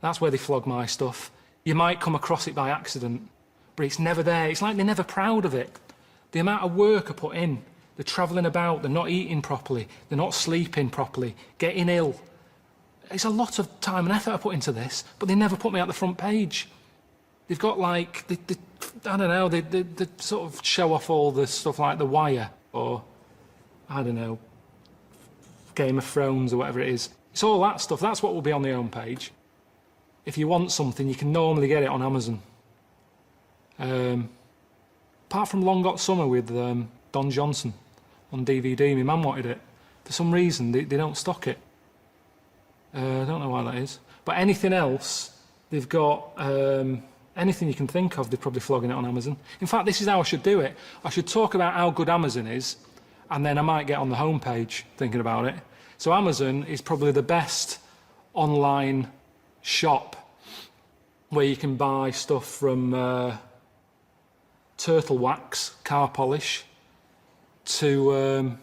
That's where they flog my stuff. You might come across it by accident, but it's never there. It's like they're never proud of it. The amount of work I put in. They're travelling about, they're not eating properly, they're not sleeping properly, getting ill. It's a lot of time and effort I put into this, but they never put me at the front page. They've got like, I don't know, they sort of show off all the stuff like The Wire, or, I don't know, Game of Thrones or whatever it is. It's all that stuff, that's what will be on the homepage. If you want something, you can normally get it on Amazon. Apart from Long Got Summer with Don Johnson on DVD, my mum wanted it. For some reason, they don't stock it. I don't know why that is. But anything else, they've got... anything you can think of, they're probably flogging it on Amazon. In fact, this is how I should do it. I should talk about how good Amazon is, and then I might get on the homepage thinking about it. So Amazon is probably the best online shop where you can buy stuff from turtle wax, car polish, to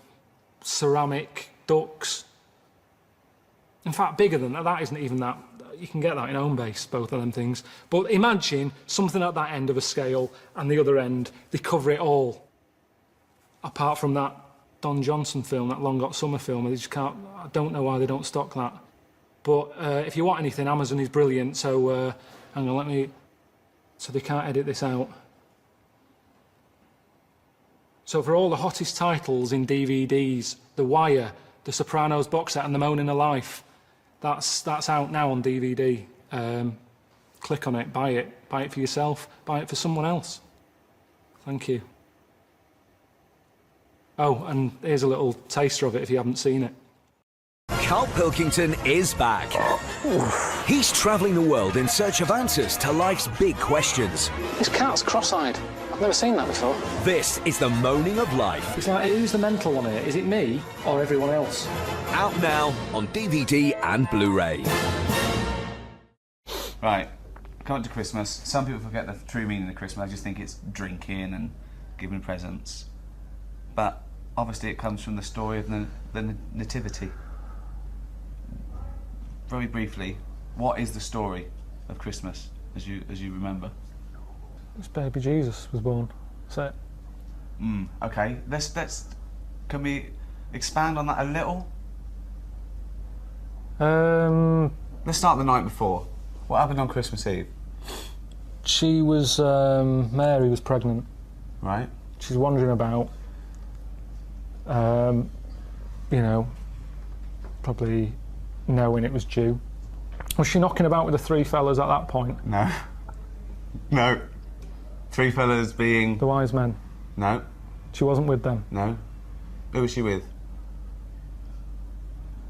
ceramic ducks. In fact, bigger than that. That isn't even that. You can get that in Homebase, both of them things. But imagine something at that end of a scale, and the other end, they cover it all. Apart from that Don Johnson film, that Long Got Summer film, they just can't... I don't know why they don't stock that. But if you want anything, Amazon is brilliant. So, hang on, let me... So they can't edit this out. So for all the hottest titles in DVDs, The Wire, The Sopranos box set and The Moaning of Life, that's out now on DVD. Click on it, buy it for yourself, buy it for someone else. Thank you. Oh, and here's a little taster of it if you haven't seen it. Karl Pilkington is back. He's travelling the world in search of answers to life's big questions. This cat's cross-eyed. I've never seen that before. This is the moaning of life. It's like, who's the mental one here? Is it me or everyone else? Out now on DVD and Blu-ray. Right, coming to Christmas. Some people forget the true meaning of Christmas. I just think it's drinking and giving presents. But obviously it comes from the story of the Nativity. Very briefly, what is the story of Christmas, as you remember? It's baby Jesus was born. That's it. Okay. Can we expand on that a little? Let's start the night before. What happened on Christmas Eve? She was Mary was pregnant. Right. She's wandering about. You know, probably knowing it was due. Was she knocking about with the three fellas at that point? No. No. Three fellas being... The wise men? No. She wasn't with them? No. Who was she with?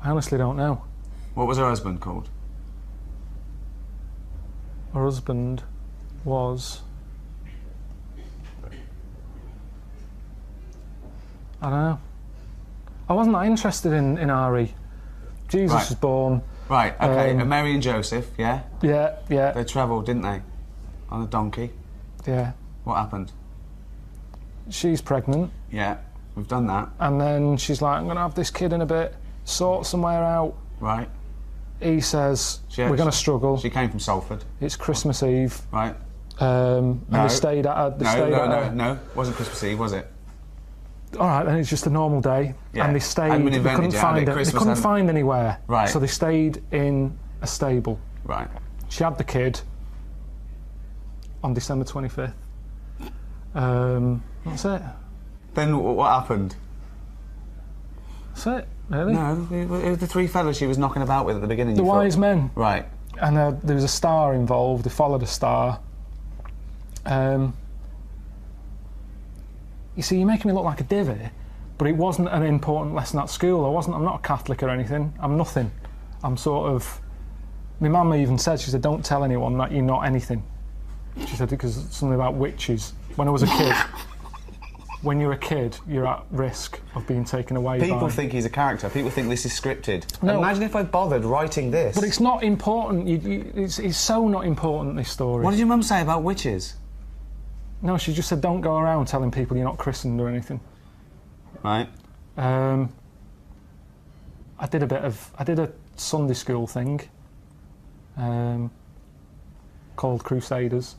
I honestly don't know. What was her husband called? Her husband was... I don't know. I wasn't that interested in Ari. Jesus was born. Right, okay. And Mary and Joseph, yeah? Yeah, yeah. They travelled, didn't they? On a donkey. Yeah. What happened? She's pregnant. Yeah, we've done that. And then she's like, I'm going to have this kid in a bit, sort somewhere out. Right. He says, we're going to struggle. She came from Salford. It's Christmas Eve. Right. And they stayed at her... No. It wasn't Christmas Eve, was it? All right, then it's just a normal day. Yeah. And they stayed... Hadn't been They invented couldn't yet, find had it? it. They Christmas couldn't hadn't- find anywhere. Right. So they stayed in a stable. Right. She had the kid on December 25th. That's it. Then what happened? That's it, really. No, it was the three fellas she was knocking about with at the beginning. The wise men. Right. And there was a star involved. They followed a star. You see, you're making me look like a divvy, but it wasn't an important lesson at school. I'm not a Catholic or anything. I'm nothing. I'm sort of... My mum even said, she said, don't tell anyone that you're not anything. She said because something about witches. When I was a kid, when you're a kid, you're at risk of being taken away People by... think he's a character. People think this is scripted. No. Imagine if I bothered writing this. But it's not important. It's so not important, this story. What did your mum say about witches? No, she just said don't go around telling people you're not christened or anything. Right. I did a Sunday school thing called Crusaders.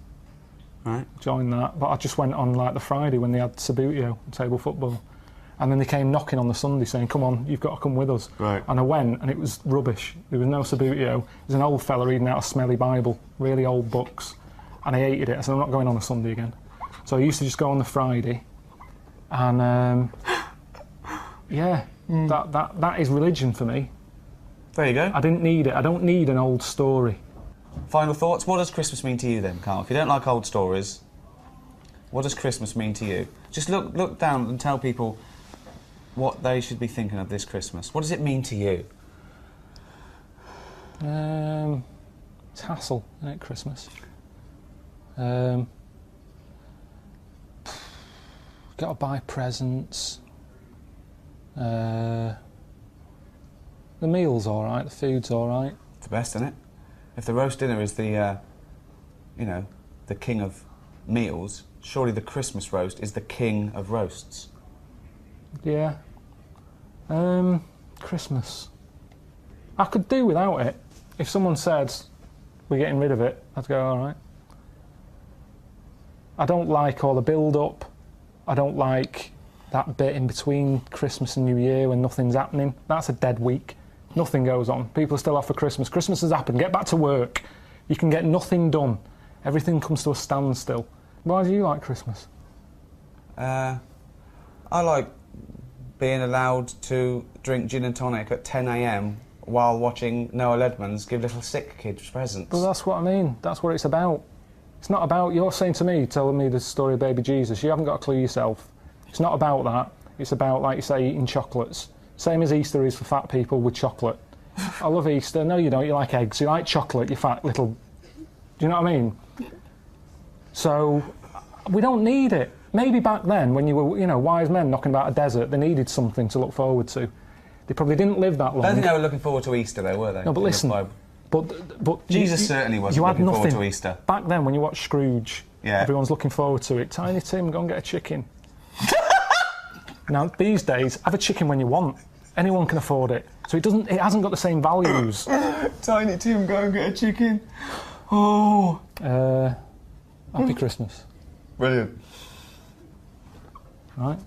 Right. Joined that, but I just went on like the Friday when they had Sabutio, table football, and then they came knocking on the Sunday saying, "Come on, you've got to come with us." Right. And I went, and it was rubbish. There was no Sabutio. There's an old fella reading out a smelly Bible, really old books, and I hated it. I said, "I'm not going on a Sunday again." So I used to just go on the Friday, and that is religion for me. There you go. I didn't need it. I don't need an old story. Final thoughts? What does Christmas mean to you then, Carl? If you don't like old stories, what does Christmas mean to you? Just look down and tell people what they should be thinking of this Christmas. What does it mean to you? It's hassle, isn't it, Christmas? Got to buy presents. The meal's all right. The food's all right. It's the best, isn't it? If the roast dinner is the, the king of meals, surely the Christmas roast is the king of roasts. Yeah. Christmas. I could do without it. If someone said, we're getting rid of it, I'd go, all right. I don't like all the build-up. I don't like that bit in between Christmas and New Year when nothing's happening. That's a dead week. Nothing goes on. People are still off for Christmas. Christmas has happened. Get back to work. You can get nothing done. Everything comes to a standstill. Why do you like Christmas? I like being allowed to drink gin and tonic at 10 a.m. while watching Noah Ledman's give little sick kids presents. Well, that's what I mean. That's what it's about. It's not about, you're saying to me, telling me the story of baby Jesus. You haven't got a clue yourself. It's not about that. It's about, like you say, eating chocolates. Same as Easter is for fat people with chocolate. I love Easter. No, you don't. You like eggs. You like chocolate, you fat little... Do you know what I mean? So, we don't need it. Maybe back then, when you were, wise men knocking about a desert, they needed something to look forward to. They probably didn't live that long. I don't think they were looking forward to Easter, though, were they? No, but listen. But Jesus certainly wasn't looking forward to Easter. Back then, when you watch Scrooge, everyone's looking forward to it. Tiny Tim, go and get a chicken. Now, these days, have a chicken when you want. Anyone can afford it. So it hasn't got the same values. Tiny Tim, go and get a chicken. Oh. Happy Christmas. Brilliant. Right.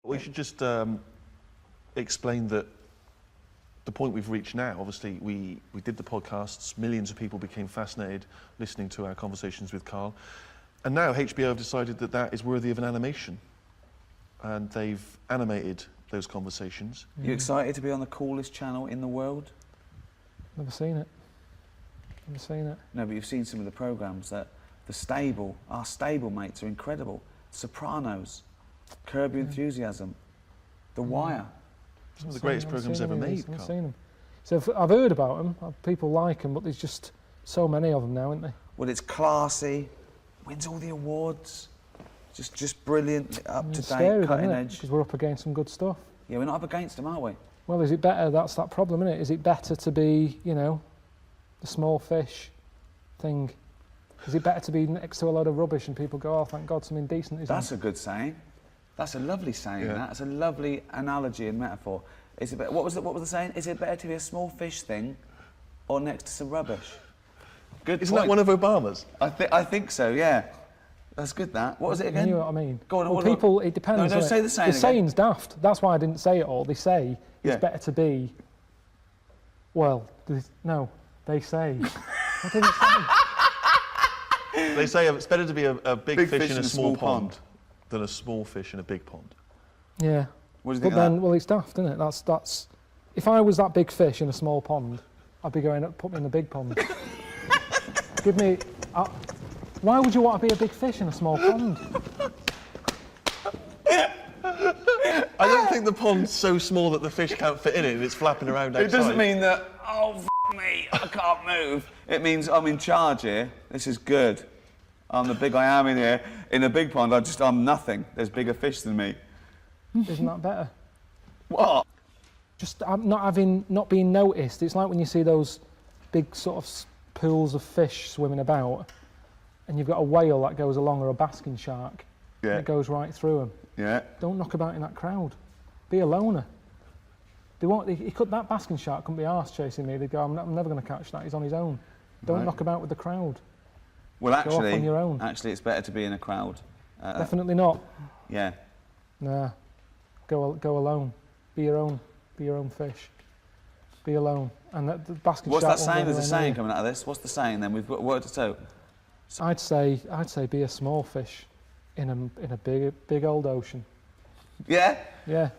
We should just explain that the point we've reached now, obviously we did the podcasts, millions of people became fascinated listening to our conversations with Karl, and now HBO have decided that that is worthy of an animation, and they've animated those conversations. You excited to be on the coolest channel in the world? Never seen it. Never seen it. No, but you've seen some of the programmes that our stable mates are incredible. Sopranos, Curb Your Enthusiasm, The Wire. Some of the greatest programmes ever made, I've Karl. seen them. So I've heard about them. People like them, but there's just so many of them now, aren't there? Well, it's classy, wins all the awards, just brilliant, up to date, cutting edge. Because we're up against some good stuff. Yeah, we're not up against them, are we? Well, is it better? That's that problem, isn't it? Is it better to be, the small fish thing? Is it better to be next to a load of rubbish and people go, oh, thank God, something decent is That's a good saying. That's a lovely saying. Yeah. That's a lovely analogy and metaphor. Is it what was the saying? Is it better to be a small fish thing, or next to some rubbish? Good. Isn't that one of Obama's? I think so. Yeah. That's good. That. What was it again? You know what I mean? Go on. Well, people, it depends. No, don't say the saying. The saying's daft. That's why I didn't say it all. They say it's better to be. Well, no, they say. I didn't say. They say it's better to be a big fish in a small pond than a small fish in a big pond. Yeah. What do you think but of then, that? well, it's daft, isn't it? That's. If I was that big fish in a small pond, I'd be going up, put me in the big pond. Give me. Why would you want to be a big fish in a small pond? I don't think the pond's so small that the fish can't fit in it and it's flapping around outside. It doesn't mean that, oh, me, I can't move. It means I'm in charge here. This is good. I'm the big I am in here. In a big pond, I'm nothing. There's bigger fish than me. Isn't that better? What? Just not being noticed. It's like when you see those big sort of pools of fish swimming about, and you've got a whale that goes along, or a basking shark, and it goes right through them. Yeah. Don't knock about in that crowd. Be a loner. That basking shark couldn't be arsed chasing me. They'd go, I'm never going to catch that. He's on his own. Don't knock about with the crowd. Well, Go off on your own. Actually, it's better to be in a crowd. Definitely not. Yeah. Nah. Go alone. Be your own fish. Be alone. And the basking What's shark. that saying? There's a saying coming out of this. What's the saying then? We've got word to toe. I'd say be a small fish in a big old ocean. Yeah. Yeah.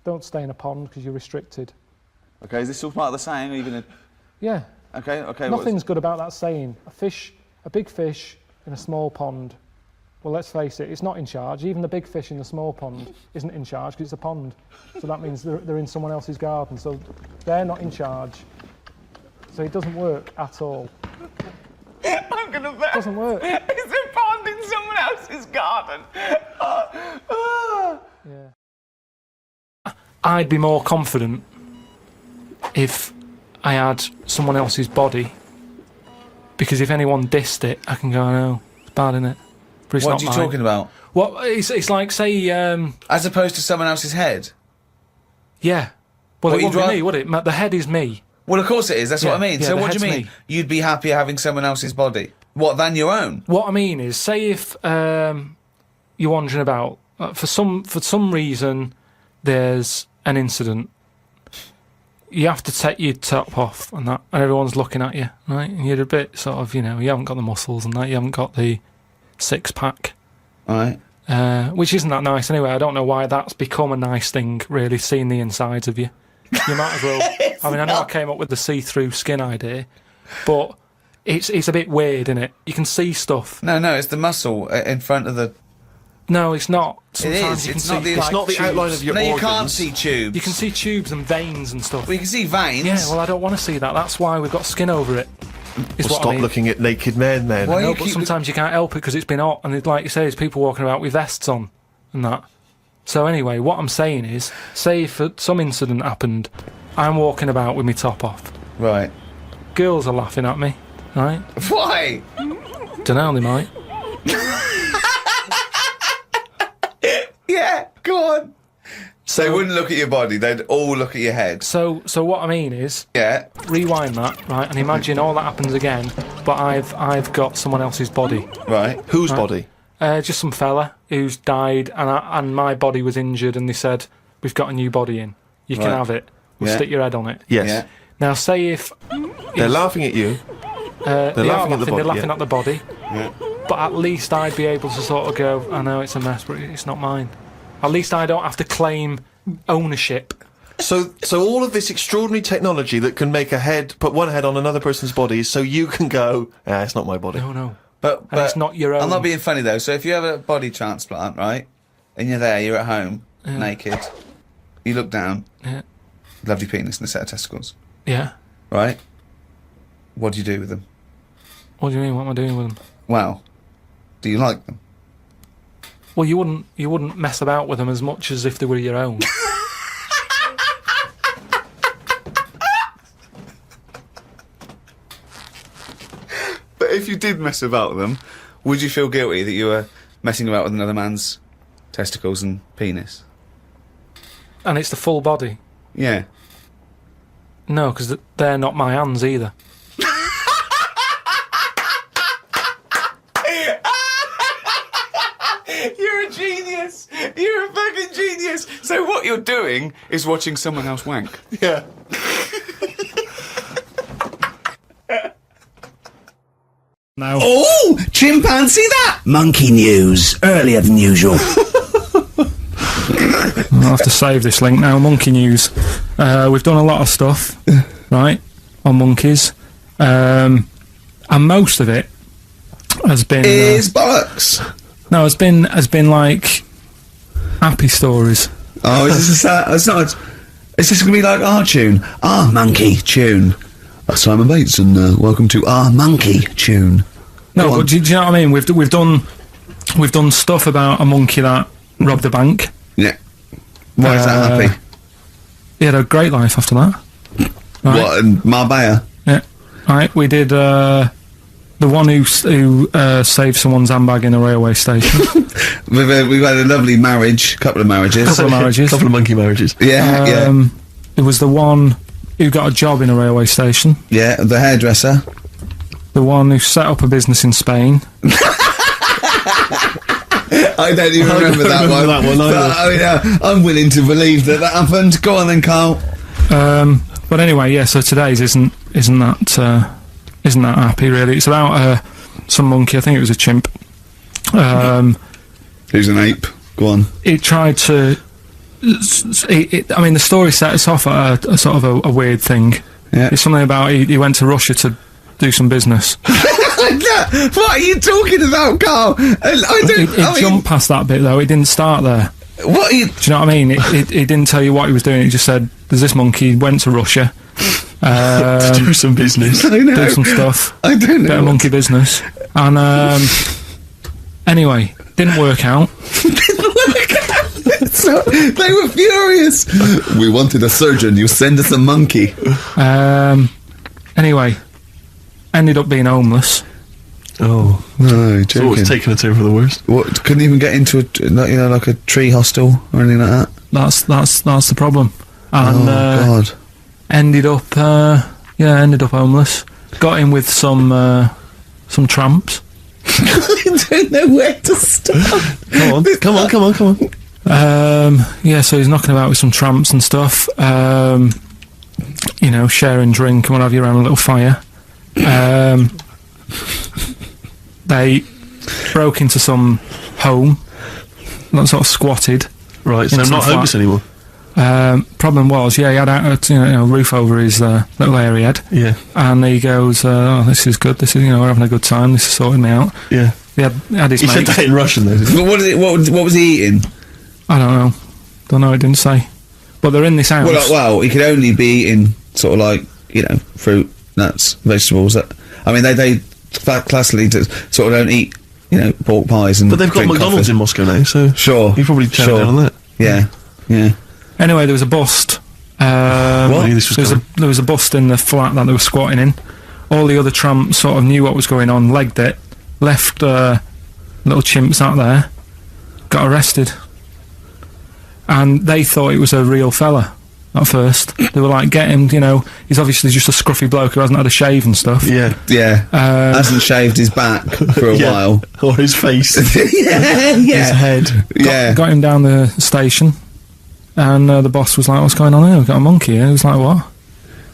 Don't stay in a pond because you're restricted. Okay. Is this all part of the saying? Or are you gonna? Yeah. Okay. Okay. Nothing's good about that saying. A big fish in a small pond. Well, let's face it, it's not in charge. Even the big fish in the small pond isn't in charge because it's a pond. So that means they're in someone else's garden. So they're not in charge. So it doesn't work at all. I'm gonna bet. It doesn't work. It's a pond in someone else's garden. Yeah. I'd be more confident if I had someone else's body, because if anyone dissed it, I can go, no, it's bad, innit? But it's What not are you mine. talking about? Well, it's like, say... As opposed to someone else's head? Yeah. Well, What, it you'd wouldn't be me, would it? The head is me. Well, of course it is. That's what I mean. Yeah, So the what do you head's mean? me. You'd be happier having someone else's body? What, than your own? What I mean is, say if you're wandering about, for some reason, there's an incident. You have to take your top off and that, and everyone's looking at you, right? And you're a bit sort of, you haven't got the muscles and that, you haven't got the six-pack. Right. Which isn't that nice anyway. I don't know why that's become a nice thing, really, seeing the insides of you. You might as well... I mean, I know I came up with the see-through skin idea, but it's a bit weird, isn't it? You can see stuff. No, it's the muscle in front of the... No, it's not. It is. Sometimes you can It's see, not the- It's not the tubes. outline of your No, organs. you can't see tubes. You can see tubes and veins and stuff. Well, you can see veins. Yeah, well, I don't want to see that. That's why we've got skin over it. Is Well, what stop I mean. looking at naked men, then. Why No, you but keep sometimes you can't help it because it's been hot, and like you say, there's people walking about with vests on and that. So anyway, what I'm saying is, say if some incident happened, I'm walking about with my top off. Right. Girls are laughing at me, right? Why? Dunno, they might. Yeah, go on. So they wouldn't look at your body, they'd all look at your head. So what I mean is, Yeah. rewind that, right, and imagine all that happens again, but I've got someone else's body. Right. Whose body? Just some fella who's died, and my body was injured, and they said, we've got a new body in. You can Right. have it. We'll Yeah. stick your head on it. Yes. Yeah. Now, say if... They're laughing at you. they are laughing at the body, they're laughing yeah. at the body. Yeah. But at least I'd be able to sort of go, I know it's a mess, but it's not mine. At least I don't have to claim ownership. So all of this extraordinary technology that can make put one head on another person's body, so you can go, it's not my body. No. But And it's not your own. I'm not being funny though. So if you have a body transplant, right, and you're there, you're at home, naked, you look down, Yeah. lovely penis and a set of testicles, Yeah. right? What do you do with them? What do you mean? What am I doing with them? Well, do you like them? Well, you wouldn't mess about with them as much as if they were your own. But if you did mess about with them, would you feel guilty that you were messing about with another man's testicles and penis? And it's the full body. Yeah. No, because they're not my hands either. You're a genius! You're a fucking genius! So what you're doing is watching someone else wank. Yeah. No. Oh, chimpanzee that! Monkey news, earlier than usual. I'll have to save this link now. Monkey news. We've done a lot of stuff, right, on monkeys. And most of it, has been is bollocks. No, has been like happy stories. Oh, is this it's not. Is this going to be like our tune? Our monkey tune. Simon Bates, and welcome to our monkey tune. No, but do you know what I mean? We've done stuff about a monkey that robbed a bank. Yeah. Why is that happy? He had a great life after that. Right. What, in Marbella? Yeah. Right, we did the one who saved someone's handbag in a railway station. We've had a lovely marriage, couple of marriages. Couple of monkey marriages. Yeah, There was the one who got a job in a railway station. Yeah, the hairdresser. The one who set up a business in Spain. I don't even remember that one. But, I'm willing to believe that happened. Go on then, Carl. But anyway, yeah. So today's isn't that happy really. It's about some monkey. I think it was a chimp. Who's an ape? Go on. It tried to. I mean, the story set us off at a sort of a weird thing. Yeah. It's something about he went to Russia to do some business. What are you talking about, Carl? It jumped past that bit though. It didn't start there. What? Do you know what I mean? It didn't tell you what he was doing. It just said, "There's this monkey went to Russia to do some business, do some stuff. I don't know. Bit of monkey business." And anyway, didn't work out. So, they were furious. We wanted a surgeon. You send us a monkey. Anyway, ended up being homeless. Oh no! So it's taken a turn for the worst. What? Couldn't even get into like a tree hostel or anything like that. That's the problem. And God! Ended up homeless. Got in with some tramps. I don't know where to start. Come on. Yeah, so he's knocking about with some tramps and stuff. Sharing drink and what have you around a little fire. They broke into some home, sort of squatted. Right, so I'm not homeless anymore. Problem was, he had a roof over his little area head. Yeah. And he goes, "Oh, this is good. This is we're having a good time. This is sorting me out." Yeah. He had his He mate. said that in Russian though. But what was he eating? I don't know. It didn't say. But they're in this house. Well, he could only be eating sort of like fruit, nuts, vegetables. I mean, they classically sort of don't eat pork pies and. But they've got drink McDonald's coffee. in Moscow now, so sure, you probably turned down on that. Yeah. Anyway, there was a bust. There was a bust in the flat that they were squatting in. All the other tramps sort of knew what was going on, legged it, left little chimps out there, got arrested. And they thought it was a real fella at first. They were like, get him, he's obviously just a scruffy bloke who hasn't had a shave and stuff. Yeah. Hasn't shaved his back for a while. Or his face. Yeah. His head. Got him down the station, and the boss was like, "What's going on here? We've got a monkey here." He was like, "What?"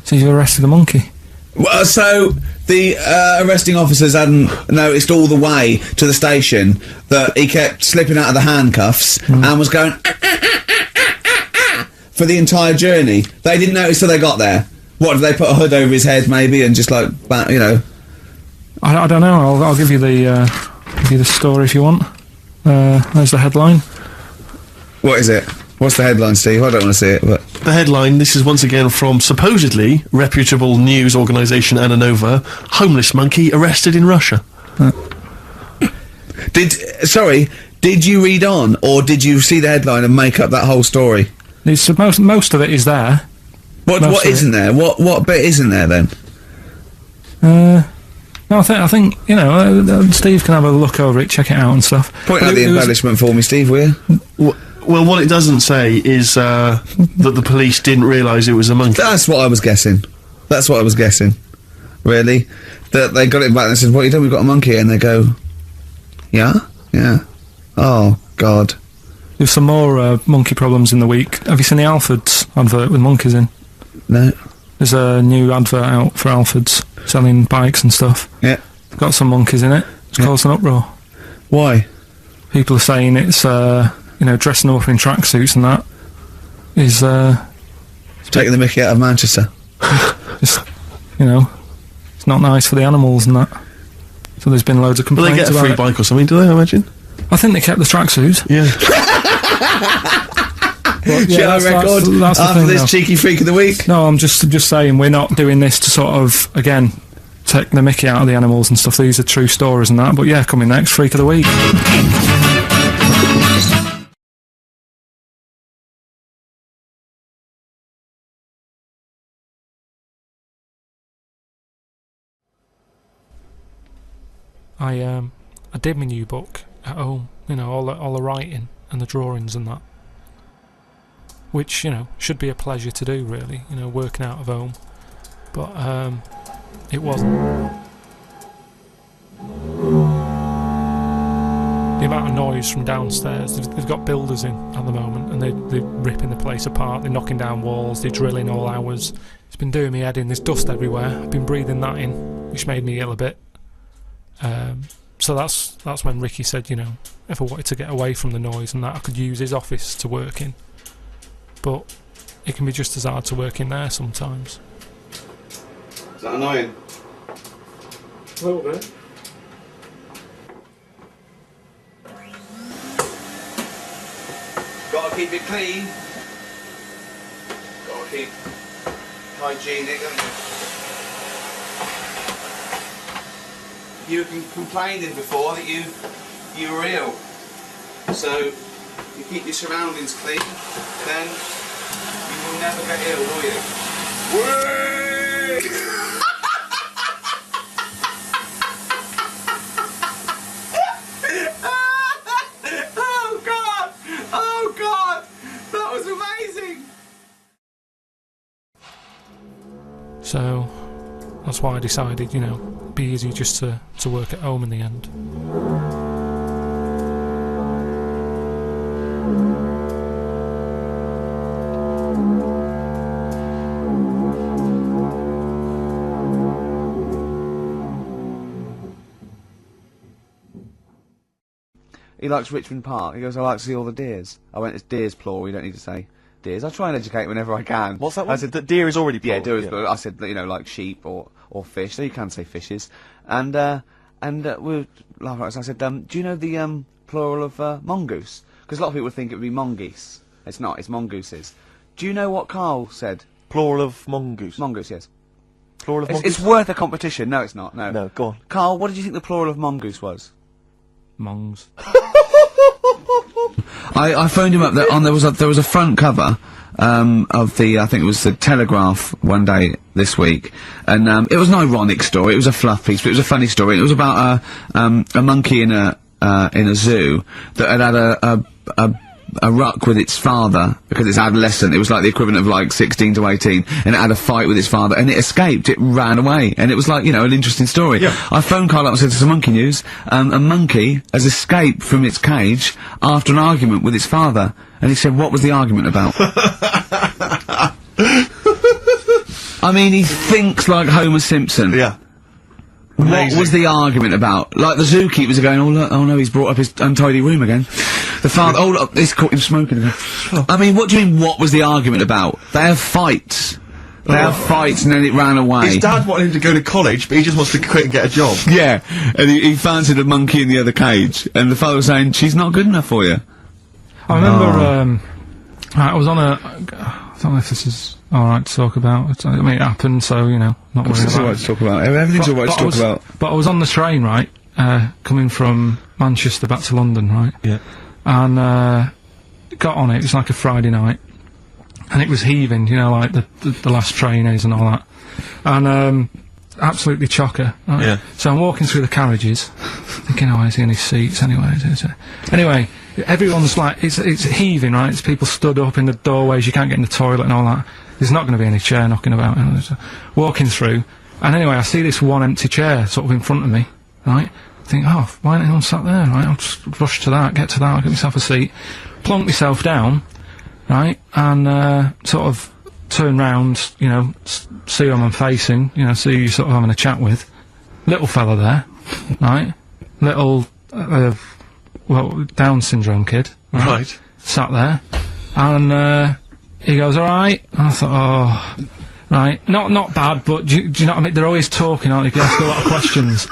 So you arrested a monkey. Well, so the arresting officers hadn't noticed all the way to the station that he kept slipping out of the handcuffs and was going for the entire journey. They didn't notice till they got there. What, did they put a hood over his head maybe and just like, I don't know. I'll give you the story if you want. There's the headline. What is it? What's the headline, Steve? I don't want to see it, but... The headline, this is once again from supposedly reputable news organisation Ananova. Homeless monkey arrested in Russia. Did you read on, or did you see the headline and make up that whole story? Most of it is there. What isn't there? What bit isn't there then? No, I think Steve can have a look over it, check it out and stuff. Point out the embellishment for me, Steve, will you? Well, what it doesn't say is that the police didn't realise it was a monkey. That's what I was guessing. Really? That they got it back and said, "What are you doing? We've got a monkey," and they go, "Yeah." Oh God. There's some more monkey problems in the week. Have you seen the Alfords advert with monkeys in? No. There's a new advert out for Alfords selling bikes and stuff. Yeah. It's got some monkeys in it. It's caused an uproar. Why? People are saying it's dressing them up in tracksuits and that is taking the mickey out of Manchester. Just, it's not nice for the animals and that. So there's been loads of Will complaints they get a about free it. bike or something, do they, I imagine? I think they kept the tracksuits. Yeah. But, yeah, Show that's record the after thing, this though. cheeky freak of the week. No, I'm just saying we're not doing this to sort of, again, take the mickey out of the animals and stuff. These are true stories and that. But yeah, coming next, Freak of the Week. I did my new book at home, you know, all the writing and the drawings and that, which, you know, should be a pleasure to do, really, you know, working out of home, but it wasn't. The amount of noise from downstairs, they've got builders in at the moment, and they're ripping the place apart, they're knocking down walls, they're drilling all hours. It's been doing me head in, there's dust everywhere, I've been breathing that in, which made me ill a bit. So that's when Ricky said, you know, if I wanted to get away from the noise and that, I could use his office to work in. But it can be just as hard to work in there sometimes. Is that annoying? A little bit. Gotta keep it clean. Gotta keep hygienic, haven't you? You were complaining before that you were ill, so you keep your surroundings clean, then you will never get ill, will you? Oh God! That was amazing! So that's why I decided, you know, it'd be easy just to work at home in the end. He likes Richmond Park. He goes, I like to see all the deers. I went, it's deers plural, you don't need to say deers. I try and educate whenever I can. What's that one? I said, The deer is already plural. Yeah, deer is plural. I said, you know, like sheep or fish, so you can say fishes. And we laughed at us. I said, do you know the plural of mongoose? Because a lot of people think it would be mongoose. It's not, it's mongooses. Do you know what Karl said? Plural of mongoose. Mongoose, yes. Plural of mongoose? It's worth a competition. No, it's not, no. No, go on. Karl, what did you think the plural of mongoose was? Mongs. I phoned him up. There was a front cover of the, I think it was the Telegraph one day this week, and it was an ironic story. It was a fluff piece, but it was a funny story. It was about a monkey in a zoo that had a ruck with its father because it's adolescent. It was like the equivalent of like 16 to 18, and it had a fight with its father, and it escaped. It ran away, and it was like, you know, an interesting story. Yeah. I phoned Karl up and said, "There's some monkey news. A monkey has escaped from its cage after an argument with its father." And he said, "What was the argument about?" I mean, he thinks like Homer Simpson. Yeah. What was the argument about? Like the zookeepers are going, "Oh look, oh no, he's brought up his untidy room again." The father, "Oh look, he's caught him smoking again." I mean, what do you mean, what was the argument about? They have fights. They have fights, and then it ran away. His dad wanted him to go to college, but he just wants to quit and get a job. Yeah, and he fancied a monkey in the other cage, and the father was saying, "She's not good enough for you." I remember, I was on a, I don't know if this is alright to talk about. I mean, it happened, so, you know, not worried It's about alright to talk about. Everything's alright to talk about. But I was on the train, right, coming from Manchester back to London, right? Yeah. And, got on it was like a Friday night, and it was heaving, you know, like the last train is and all that. And, absolutely chocker. Right? Yeah. So I'm walking through the carriages, thinking, oh, is there any seats anyway? Anyway, everyone's like, it's heaving, right? It's people stood up in the doorways, you can't get in the toilet and all that. There's not going to be any chair knocking about. You know, so walking through, and anyway, I see this one empty chair sort of in front of me, right? I think, oh, why ain't anyone sat there, right? I'll just rush to that, get to that, I'll get myself a seat, plonk myself down, right? And, sort of turn round, you know, see who I'm facing, you know, see who you're sort of having a chat with. Little fella there, right? Little, well, Down syndrome kid, right? Sat there, and, he goes, alright? And I thought, oh, right, not bad, but do you know what I mean? They're always talking, aren't they? You ask a lot of questions.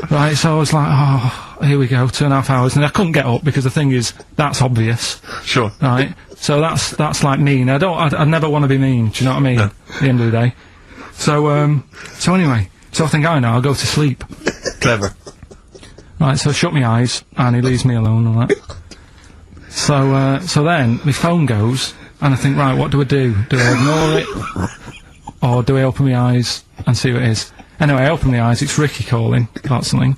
Right, so I was like, oh, here we go, 2.5 hours, and I couldn't get up because the thing is, that's obvious. Sure. Right, so that's like mean. I never want to be mean. Do you know what I mean? No. At the end of the day. So anyway, so I think I know. I'll go to sleep. Clever. Right, so I shut my eyes, and he leaves me alone and that. So then my phone goes, and I think, right, what do I do? Do I ignore it, or do I open my eyes and see what it is? Anyway, I open my eyes. It's Ricky calling about something,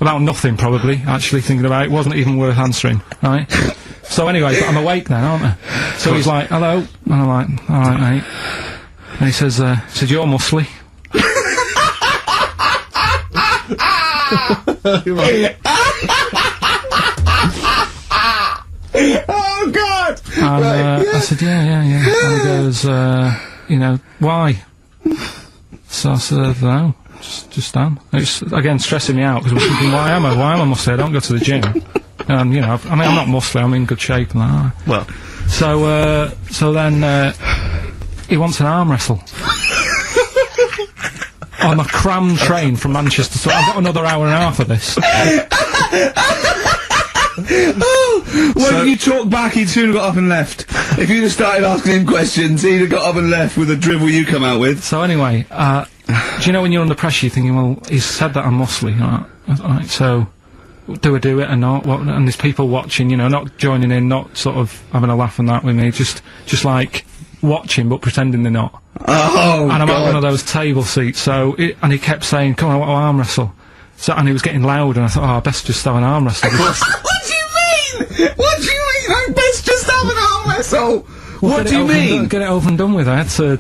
about nothing probably. Actually thinking about it, wasn't even worth answering. Right. So anyway, but I'm awake now, aren't I? So he's like, "Hello," and I'm like, "All right, mate." And he says, "You're muscly." Oh God! And I said, yeah. And he goes, you know, why? So I said, no, just stand. It's again stressing me out because I'm thinking, why am I muscly? I don't go to the gym. And you know, I'm not muscly. I'm in good shape and that. Well, so then he wants an arm wrestle. On a crammed train from Manchester, so I've got another hour and a half of this. If you talk back, he'd soon have got up and left. If you'd have started asking him questions, he'd have got up and left with the drivel you come out with. So anyway, do you know when you're under pressure, you're thinking, well, he's said that I'm muscly, right, so do I do it or not? What, and there's people watching, you know, not joining in, not sort of having a laugh and that with me, just like watching but pretending they're not. Oh, and I'm God. at one of those table seats, so and he kept saying, come on, I want to arm wrestle. So, and he was getting loud, and I thought, oh, I best just have an arm wrestle. What do you mean? What do you mean? I best just have an arm wrestle. What do you mean? Get it over and done with. I had to.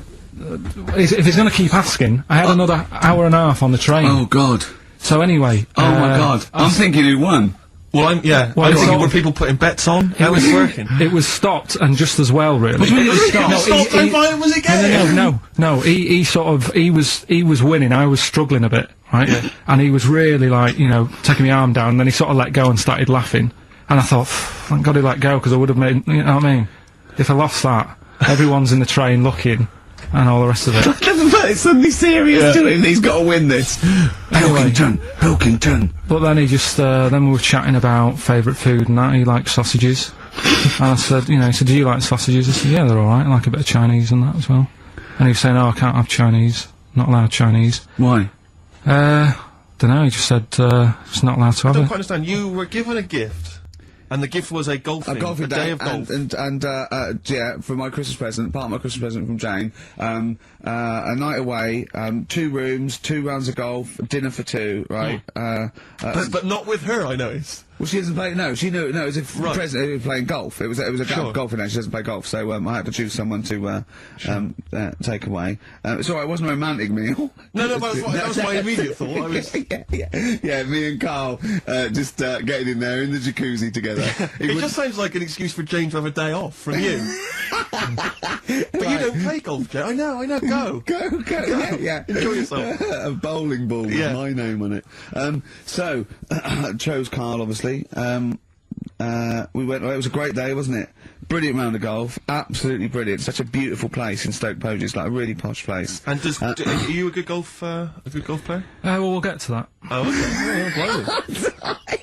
If he's going to keep asking, I had another hour and a half on the train. Oh God. So anyway. Oh my God. I'm thinking who won. Well, I'm thinking, were people putting bets on? How was it working? It was stopped, and just as well, really. What do you mean it was stopped? Was it getting? No. He was winning. I was struggling a bit, right? Yeah. And he was really like, you know, taking my arm down. And then he sort of let go and started laughing. And I thought, thank God he let go, because I would have made, you know what I mean? If I lost that, everyone's in the train looking, and all the rest of it. It's suddenly serious to him. He's got to win this. Anyway. Pilkington. But then he just, then we were chatting about favourite food and that. He liked sausages. And I said, you know, he said, do you like sausages? I said, yeah, they're alright. I like a bit of Chinese and that as well. And he was saying, oh, I can't have Chinese. Not allowed Chinese. Why? Dunno, he just said, just not allowed to have I don't it. quite understand. You were given a gift, and the gift was a golfing day of golf. And yeah, for my Christmas present, part of my Christmas present from Jane, a night away, 2 rooms, 2 rounds of golf, dinner for 2, right? But not with her, I noticed. Well, she doesn't play. No, she knew. No, it was a present. It was playing golf. It was a golfing night. She doesn't play golf, so I had to choose someone to take away. It's all right. It wasn't a romantic meal. No, but that was my immediate thought. I was... yeah. Me and Carl just getting in there in the jacuzzi together. It just sounds like an excuse for Jane to have a day off from you. But you don't play golf, Jane. I know. Go. Yeah. Enjoy yourself. A bowling ball with my name on it. So chose Carl, obviously. We went. It was a great day, wasn't it? Brilliant round of golf, absolutely brilliant. Such a beautiful place in Stoke Poges, it's like a really posh place. And are you a good golf player? Well, we'll get to that. Oh, okay.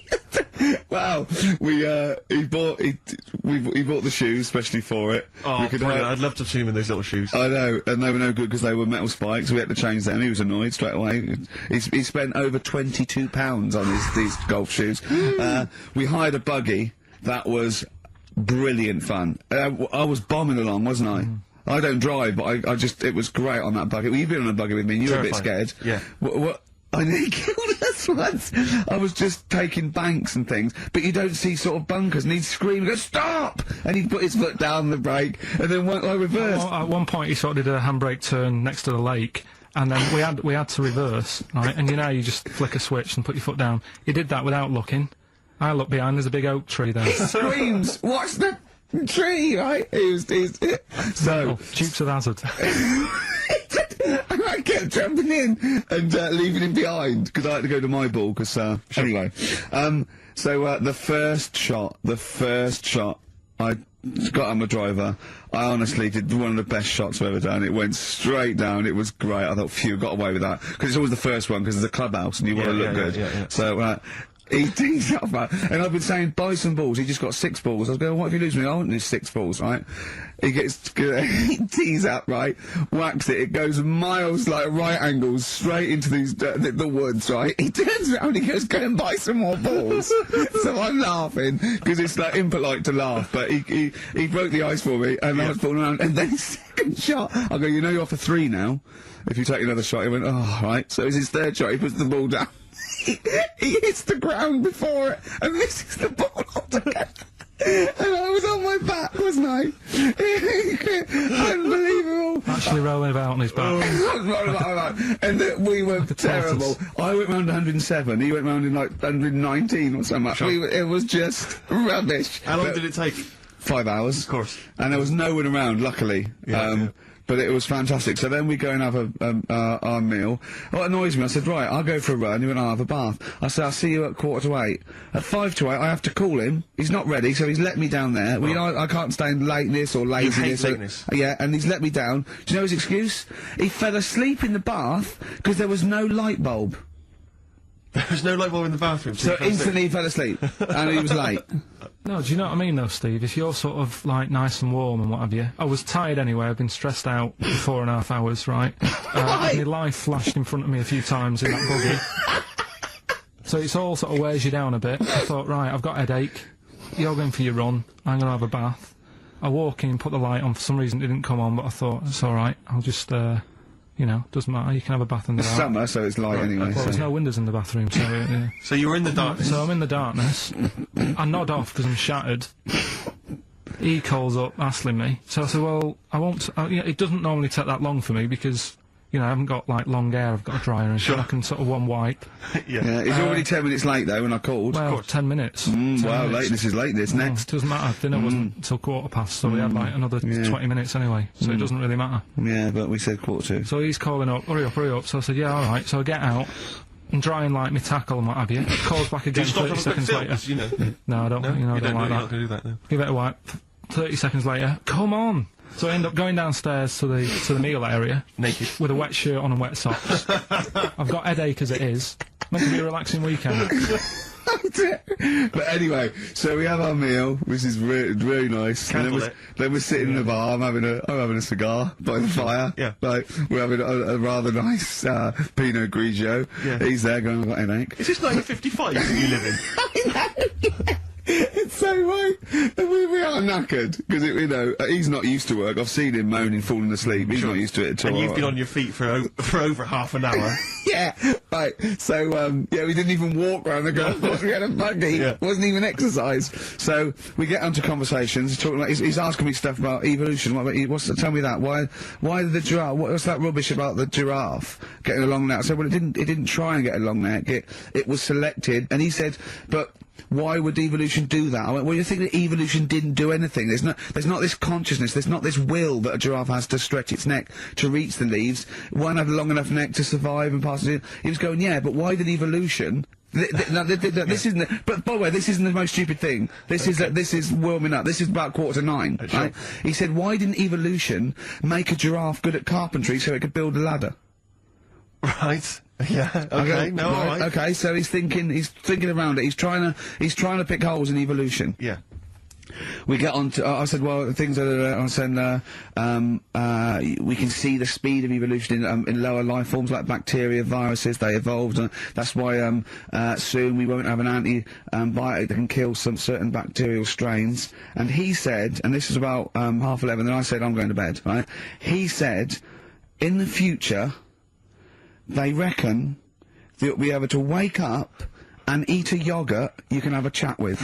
Wow, he bought the shoes especially for it. Oh, brilliant. I'd love to see him in those little shoes. I know, and they were no good because they were metal spikes, so we had to change them. He was annoyed straight away. He spent over £22 on these golf shoes. We hired a buggy that was brilliant fun. I was bombing along, wasn't I? I don't drive, but I just, it was great on that buggy. Well, you've been on a buggy with me, and you were a bit scared. Yeah. What? I nearly killed us once. I was just taking banks and things, but you don't see sort of bunkers, and he'd scream and go, stop! And he'd put his foot down the brake, and then I reversed. At one point he sort of did a handbrake turn next to the lake, and then we had to reverse, right? And you know, you just flick a switch and put your foot down. He did that without looking. I looked behind, there's a big oak tree there. He screams, watch the tree, right? So... Dukes of Hazzard. I kept jumping in and leaving him behind because I had to go to my ball. Because anyway, so the first shot, I got on my driver. I honestly did one of the best shots I've ever done. It went straight down. It was great. I thought, phew, got away with that. Because it's always the first one, because there's a clubhouse and you want to look good. So, he tees up, and I've been saying, buy some balls. He just got 6 balls. I was going, what if you lose me? I want these 6 balls, right? He he tees up, right? Whacks it. It goes miles, like right angles, straight into these the woods, right? He turns around. He goes, go and buy some more balls. So I'm laughing because it's like impolite to laugh, but he broke the ice for me, and I was falling around. And then his second shot, I go, you know, you're off for 3 now. If you take another shot, he went, oh, right. So it's his 3rd shot. He puts the ball down. He hits the ground before it and misses the ball altogether. And I was on my back, wasn't I? Unbelievable. Actually rolling about on his back. And we were terrible. I went round 107, he went round in like 119 or something. Sure. It was just rubbish. How long did it take? 5 hours. Of course. And there was no one around, luckily. But it was fantastic. So then we go and have our meal. What annoys me, I said, right, I'll go for a run. He went, I'll have a bath. I said, I'll see you at 7:45. At 7:55, I have to call him. He's not ready, so he's let me down there. Well, I can't stand lateness or laziness. You hate lateness. Yeah, and he's let me down. Do you know his excuse? He fell asleep in the bath because there was no light bulb. There was no light bulb in the bathroom. So instantly he fell asleep. And he was late. No, do you know what I mean though, Steve? If you're sort of, like, nice and warm and what have you. I was tired anyway, I've been stressed out for 4.5 hours, right? My life flashed in front of me a few times in that buggy. So it's all sort of wears you down a bit. I thought, right, I've got a headache. You're going for your run. I'm going to have a bath. I walk in, put the light on. For some reason it didn't come on, but I thought, it's alright. I'll just, you know, doesn't matter. You can have a bath in the dark. It's summer, so it's light anyway. Well, there's no windows in the bathroom, so yeah. So you were in the darkness. So I'm in the darkness. I nod off because I'm shattered. He calls up, asking me. So I said, well, I won't. You know, it doesn't normally take that long for me because, you know, I haven't got like long hair. I've got a dryer and I can sort of one wipe. Yeah. He's already 10 minutes late though when I called. Well, 10 minutes. 10 wow, minutes. Lateness is lateness. Next. Doesn't matter. Dinner wasn't until 7:15, so we had like another 20 minutes anyway. So it doesn't really matter. Yeah, but we said 7:45. So he's calling up, hurry up, hurry up. So I said, yeah, all right. So I get out. And drying like my tackle and what have you. Calls back again 30 seconds later. You know? No, I don't. No? You know, I don't like that. You're not going to do that now. Give it a wipe. 30 seconds later, come on. So I end up going downstairs to the meal area, naked, with a wet shirt on and wet socks. I've got headache as it is. Meant to be a relaxing weekend. But anyway, so we have our meal, which is really nice. And then we're sitting in the bar. I'm having a cigar by the fire. Yeah. Like we're having a rather nice Pinot Grigio. Yeah. He's there going, I've got headache. Is this 1955 that you live in? I know. It's so right. We are knackered because you know he's not used to work. I've seen him moaning, falling asleep. He's not used to it at all. And you've been on your feet for over half an hour. Yeah, right. So yeah, we didn't even walk around the golf course. We had a buggy. Yeah. Wasn't even exercise. So we get onto conversations. Talking about, he's asking me stuff about evolution. Tell me that. Why did the giraffe? What's that rubbish about the giraffe getting a long neck? I said, well, it didn't try and get a long neck. It was selected. And he said, but why would evolution do that? I went, well, you think that evolution didn't do anything? There's not this consciousness, there's not this will that a giraffe has to stretch its neck to reach the leaves. It won't have a long enough neck to survive and pass it in. He was going, yeah, but why did evolution... this isn't. But by the way, this isn't the most stupid thing. This is warming up. This is about 8:45, right? He said, why didn't evolution make a giraffe good at carpentry so it could build a ladder? Right. Yeah. Okay. No. All right. Okay. So he's thinking around it. He's trying to pick holes in evolution. Yeah. We get on to. I said, well, things are. I said, we can see the speed of evolution in lower life forms like bacteria, viruses. They evolved, and that's why soon we won't have an antibiotic that can kill some certain bacterial strains. And he said, and this was about 11:30. And I said, I'm going to bed. Right? He said, in the future, they reckon that you'll be able to wake up and eat a yogurt you can have a chat with.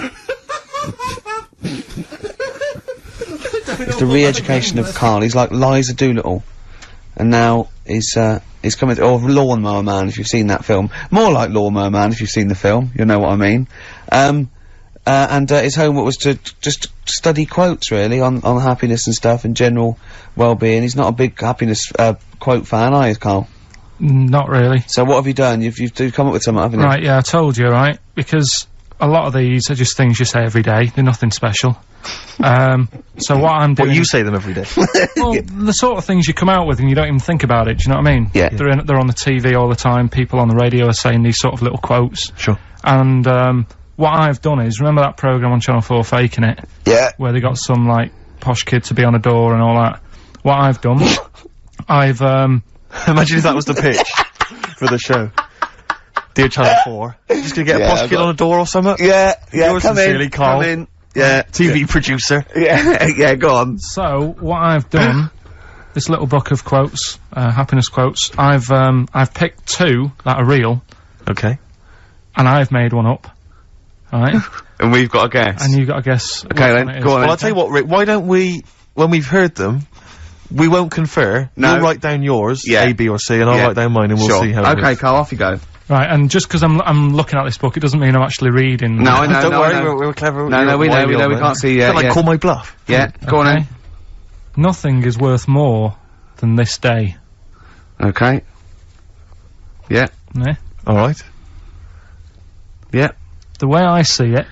It's the re-education of Karl. He's like Liza Doolittle, and now he's coming. Or Lawnmower Man, if you've seen that film. More like Lawnmower Man, if you've seen the film. You know what I mean. And his homework was to just study quotes, really, on happiness and stuff and general well-being. He's not a big happiness quote fan, are you, Karl? Not really. So what have you done? You've come up with something, haven't you? Right, yeah, I told you, right? Because a lot of these are just things you say every day. They're nothing special. So what I'm doing... Well, you say them every day. Well, the sort of things you come out with and you don't even think about it, do you know what I mean? Yeah. They're on the TV all the time, people on the radio are saying these sort of little quotes. Sure. And, what I've done is, remember that programme on Channel 4, Faking It? Yeah. Where they got some, like, posh kid to be on a door and all that. What I've done, I've, Imagine if that was the pitch for the show. Dear Channel 4, just gonna get a posh kid on a door or something? Yeah, Yours sincerely, Carl. come in. Yeah. TV producer. Yeah, yeah, go on. So, what I've done, this little book of quotes, happiness quotes, I've picked 2 that are real. Okay. And I've made one up. Right? And we've got a guess. And you've got to guess. Okay, then, go on. Well, I'll tell you what, Rick, why don't we, when we've heard them, we won't confer. No. You'll write down yours, Yeah. A, B, or C, and I'll write down mine, and we'll see how it Okay, goes. Carl, off you go. Right, and just because I'm looking at this book, it doesn't mean I'm actually reading. No, I know, Don't no, worry, I know. we're clever. No, we know, we can't see yet. Like, call my bluff. Yeah, go on then. Nothing is worth more than this day. Okay. Yeah. Yeah? Alright. Yeah. The way I see it...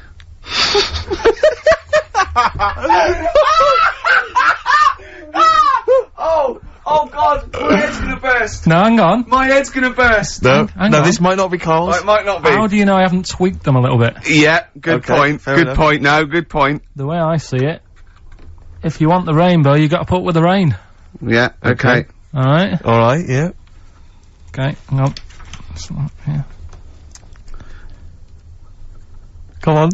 Oh God, my head's gonna burst. No, hang on. My head's gonna burst. No, Hang no, on. this might not be Carl's. It might not be. How do you know I haven't tweaked them a little bit? Yeah, good Okay, point. fair Good enough. point. No, good point. The way I see it, if you want the rainbow, you got to put up with the rain. Yeah, okay. Alright? Alright, yeah. Okay, hang on. Yeah. Come on.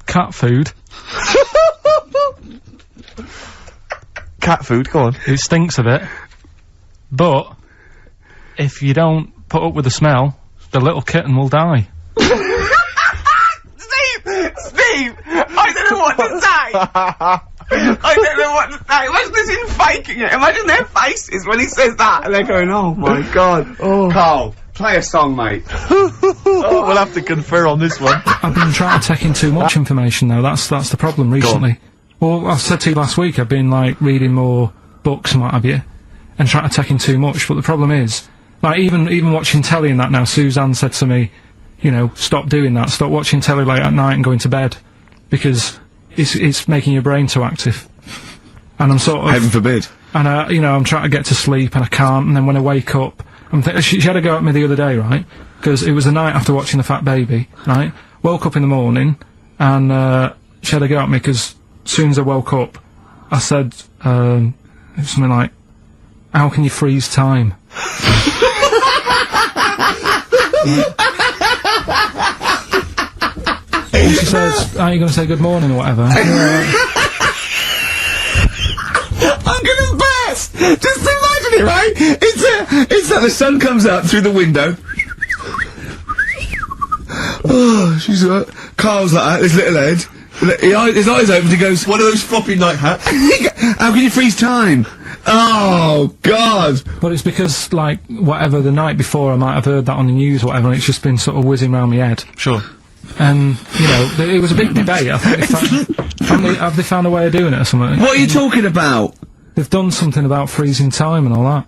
Cat food. Cat food, go on. It stinks a bit. But, if you don't put up with the smell, the little kitten will die. Steve! I don't know what to say! I don't know what to say. Imagine this in faking it. Imagine their faces when he says that and they're going, oh my God. Carl, play a song, mate. We'll have to confer on this one. I've been trying to take in too much information though, that's the problem recently. Well, I said to you last week, I've been like reading more books and what have you, and trying to take in too much, but the problem is, like even watching telly and that now, Suzanne said to me, you know, stop doing that, stop watching telly late at night and going to bed, because it's making your brain too active. And I'm sort of... Heaven forbid. And, you know, I'm trying to get to sleep and I can't, and then when I wake up, she had a go at me the other day, right? Because it was the night after watching The Fat Baby, right? Woke up in the morning, and, she had a go at me because as soon as I woke up, I said, something like, how can you freeze time? And she says, are you going to say good morning or whatever? I'm gonna burst! Just imagine it, right? It's that the sun comes out through the window. Oh, she's like, Carl's like that, his little head. His eyes open, he goes, One of those floppy night hats. how can you freeze time? Oh, God! But it's because, like, whatever, the night before I might have heard that on the news or whatever, and it's just been sort of whizzing round my head. Sure. And, you know, it was a big debate. I think have they found a way of doing it or something? What are you talking about? They've done something about freezing time and all that.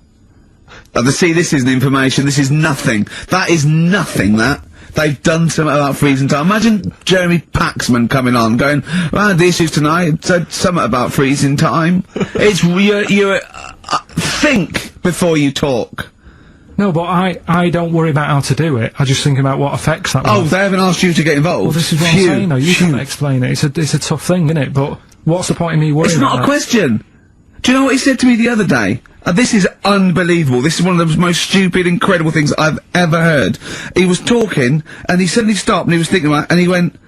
See, this isn't information, this is nothing. That is nothing, that. They've done something about freezing time. Imagine Jeremy Paxman coming on, going, well, the issues tonight said something about freezing time. It's, think before you talk. No, but I don't worry about how to do it. I just think about what effects that will Oh, have. they haven't asked you to get involved? Well, this is what I'm saying, though. You can't explain it. It's a tough thing, isn't it? But what's the point in me worrying It's about not a that? question. Do you know what he said to me the other day? This is unbelievable. This is one of the most stupid, incredible things I've ever heard. He was talking, and he suddenly stopped, and he was thinking about it, and he went,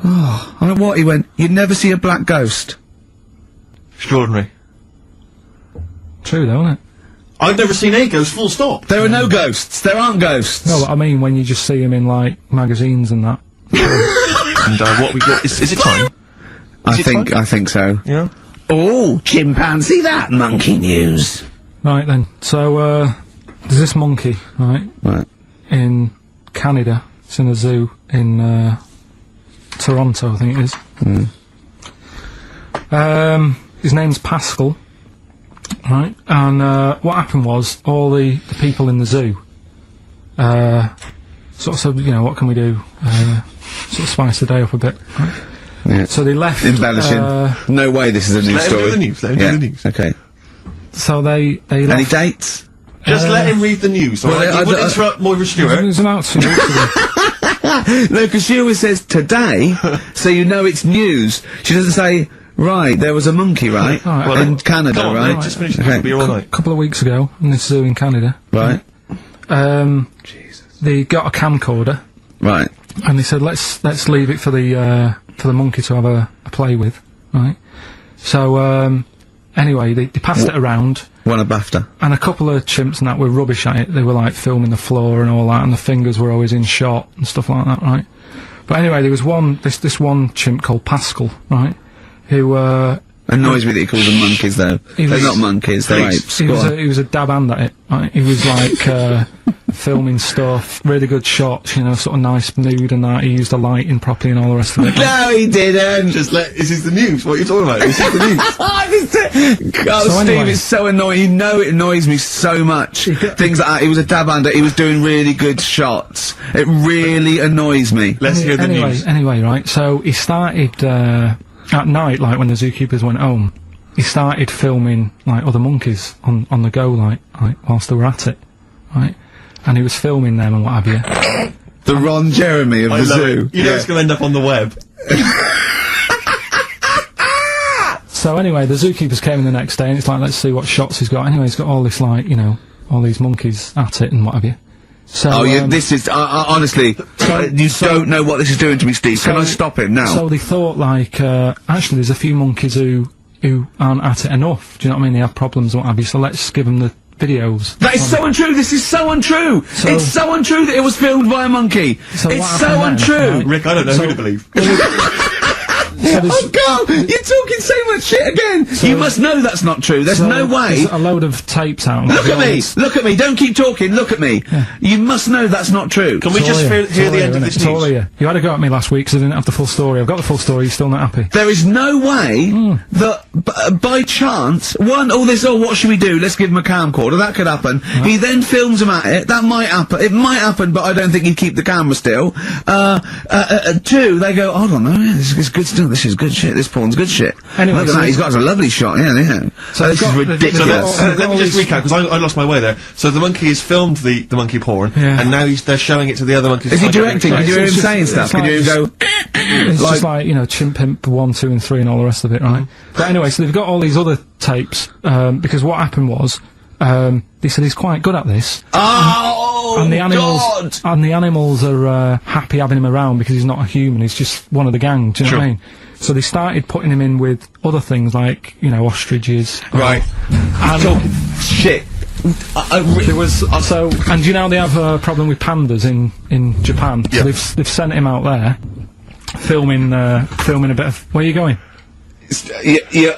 oh, I don't know what, he went, you'd never see a black ghost. Extraordinary. True, though, isn't it? I've never seen a ghost, full stop. There are no ghosts. There aren't ghosts. No, but I mean when you just see them in, like, magazines and that. And, what we got, is it time? I think so. Yeah. Oh, chimpanzee that monkey news. Right, then. So, there's this monkey, right? Right. In Canada. It's in a zoo in, Toronto, I think it is. His name's Pascal. Right, and what happened was all the people in the zoo sort of said, you know, what can we do? Sort of spice the day up a bit. Right? Yeah. So they left. Embellishing. No way this is a news Let him story. do the news. Let him do the news. Okay. So they Any left. dates? Just let him read the news, alright? Well, You wouldn't interrupt Moira It Stewart. was about 2 weeks ago. No, because she always says today, so you know it's news. She doesn't say, right, there was a monkey, right? Alright, Well, in Canada, Come on, right? mate, just finish the Okay. beer all night. A couple of weeks ago, in this zoo in Canada. Right, They got a camcorder, right. and they said, let's leave it for the monkey to have a play with, right? So, anyway, they passed it around, Won a BAFTA. and a couple of chimps and that were rubbish at it. They were like filming the floor and all that, and the fingers were always in shot and stuff like that, right? But anyway, there was this one chimp called Pascal, right? Who Annoys me that he calls them monkeys, though. He They're was- not monkeys, they're apes. he Go was on. he was a dab hand at it, right? He was like filming stuff, really good shots, you know, sort of nice mood and that. He used the lighting properly and all the rest of it. No, he didn't! This is the news. What are you talking about? This is the news. Oh, So Steve, anyway. it's so annoying. You know it annoys me so much. Things like that. He was a dab under. He was doing really good shots. It really annoys me. Let's hear the news. Anyway, right, so he started, at night, like, when the zookeepers went home, he started filming, like, other monkeys on the go, like, whilst they were at it, right? And he was filming them and what have you. The Ron Jeremy of I the love zoo. it. You know it's going to end up on the web. So anyway, the zookeepers came in the next day, and it's like, let's see what shots he's got. Anyway, he's got all this, like, you know, all these monkeys at it and what have you. So, Oh, yeah, this is, honestly, you don't know what this is doing to me, Steve. Can I stop him now? So they thought, like, actually, there's a few monkeys who aren't at it enough. Do you know what I mean? They have problems and what have you. So let's give them the videos. That is so untrue. This is so untrue. It's so untrue that it was filmed by a monkey. So It's what so happened then, untrue. right? Rick, I don't know who to believe. Oh, God, you're talking so much shit again. You must know that's not true. There's So no way. there's a load of tapes out. Look at me. Look at me. Don't keep talking. Look at me. You must know that's not true. Can we just hear the end of this news? You had to go at me last week because I didn't have the full story. I've got the full story. You're still not happy. There is no way that by chance, what should we do? Let's give him a camcorder. That could happen. He then films him at it. That might happen. It might happen, but I don't think he'd keep the camera still. Two, they go, hold on, this is good stuff. This is good shit. This porn's good shit. Anyway, look at so that. He's got a lovely shot. Yeah. So this is So ridiculous. let me just recap, because I lost my way there. So the monkey has filmed the monkey porn, Yeah. and now they're showing it to the other monkeys. Is he directing? Can you hear him It's just- saying stuff? it's Can you hear him like go? It's just like, you know, Chimp Pimp 1, 2 and 3 and all the rest of it, right? But anyway, so they've got all these other tapes, because what happened was, they said he's quite good at this. Oh, And the animals, God! and the animals are happy having him around because he's not a human. He's just one of the gang. Do you know what I mean? So they started putting him in with other things like, you know, ostriches. Right. And Shit. there was so, and you know they have a problem with pandas in Japan. Yeah. So they've sent him out there, filming a bit of. Where are you going?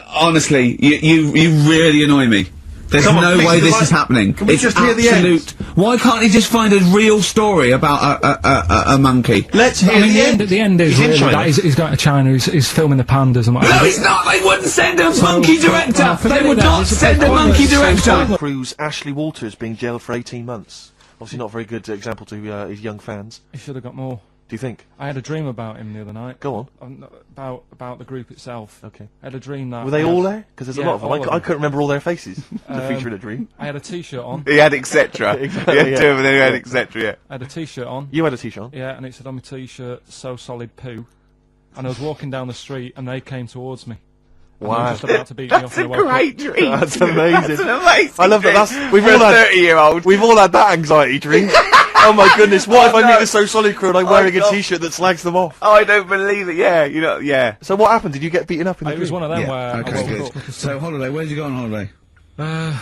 Honestly, you really annoy me. There's Come on, no please, way this like- is happening. can we It's just hear the end? absolute. Why can't he just find a real story about a monkey? Let's hear I mean, the end. the end is He's in really China. that he's going to China. He's filming the pandas and No, whatever. he's not. They wouldn't send a monkey director. well, forget They would it then. not It's a send a pointless- monkey so director. pointless. Crew's Ashley Walters being jailed for 18 months. Obviously not a very good example to his young fans. He should have got more. Do you think? I had a dream about him the other night. Go on. About the group itself. Okay. I had a dream that. Were they all there? Because there's Yeah, a lot of them. all of I them. couldn't remember all their faces. The feature in a dream. I had a T-shirt on. He had etc. Exactly, He had yeah. two of them, then he had etc. Yeah. I had a T-shirt on. You had a t-shirt on. Yeah, and it said on my T-shirt, "So solid poo." And I was walking down the street, and they came towards me. And they were Wow. just about to beat me off. That's and a I woke up. great dream. That's amazing. That's an amazing I love that. dream. We've For all a had 30-year-old. We've all had that anxiety dream. Oh my goodness! What if I no. meet the So Solid crew and I'm wearing a God. t-shirt that slags them off? Oh, I don't believe it. Yeah, you know, yeah. So what happened? Did you get beaten up in the It was dream? one of them where Okay, I woke good. up. with So holiday. Where did you go on holiday?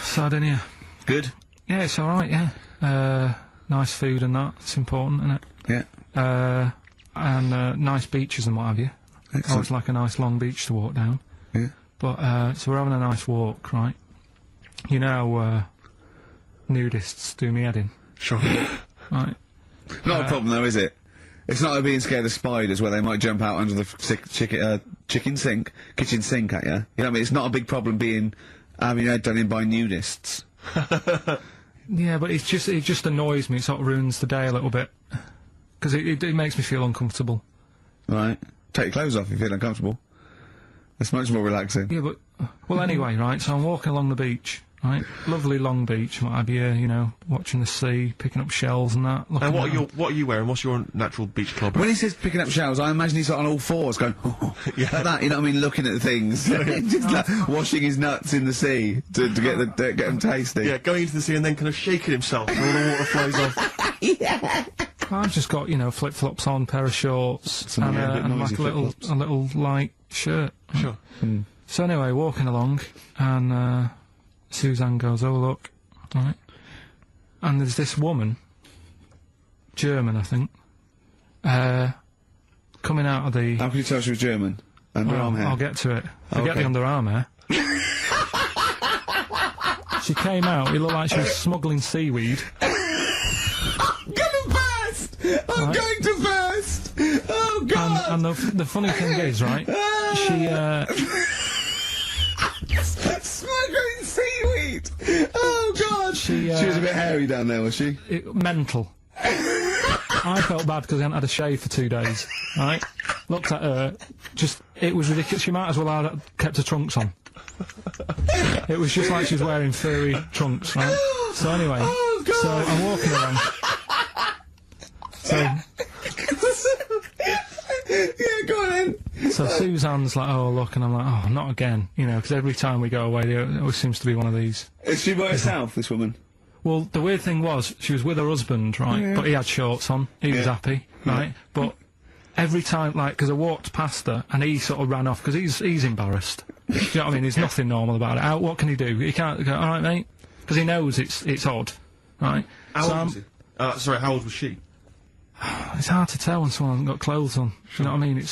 Sardinia. Good. Yeah, it's all right. Yeah, nice food and that. It's important, isn't it? Yeah. And nice beaches and what have you. Excellent. It's like a nice long beach to walk down. Yeah. But so we're having a nice walk, right? You know, nudists do me head in, Sure. right? Not a problem though, is it? It's not like being scared of spiders where they might jump out under the kitchen sink at you. You know what I mean? It's not a big problem having your head done in by nudists. Yeah, but it just annoys me. It sort of ruins the day a little bit. because it makes me feel uncomfortable. Right. Take your clothes off if you feel uncomfortable. It's much more relaxing. Yeah, but well, anyway, right. So I'm walking along the beach, right? Lovely long beach, what have you? You know, watching the sea, picking up shells and that. And what are you wearing? What's your natural beach club? When he says picking up shells, I imagine he's on all fours going, like that, you know what I mean, looking at things. Just like washing his nuts in the sea to get them tasty. Yeah, going into the sea and then kind of shaking himself and all the water flies off. Yeah. I've just got, you know, flip-flops on, pair of shorts, and like a little light shirt. Sure. So anyway, walking along, and Suzanne goes, "Oh look," right? And there's this woman, German, I think, coming out of the. How could you tell she was German? Underarm hair. I'll get to it. Forget the underarm hair. She came out. It looked like she was smuggling seaweed. I'm going to burst! Oh, God! And the funny thing is, right, she, smuggling seaweed! Oh, God! She was a bit hairy down there, was she? Mental. I felt bad because I hadn't had a shave for 2 days, right? Looked at her, it was ridiculous. She might as well have kept her trunks on. It was just like she was wearing furry trunks, right? So anyway, so I'm walking around. So, yeah, go on then. So Suzanne's like, "Oh, look," and I'm like, "Oh, not again," you know, because every time we go away, there always seems to be one of these. Is she by herself, this woman? Well, the weird thing was, she was with her husband, right, but he had shorts on, he was happy, right, but every time, like, because I walked past her, and he sort of ran off, because he's embarrassed. Do you know what I mean? There's nothing normal about it. What can he do? He can't go, "Alright, mate," because he knows it's odd, right? How old was he? Sorry, how old was she? It's hard to tell when someone hasn't got clothes on. Sure. You know what I mean?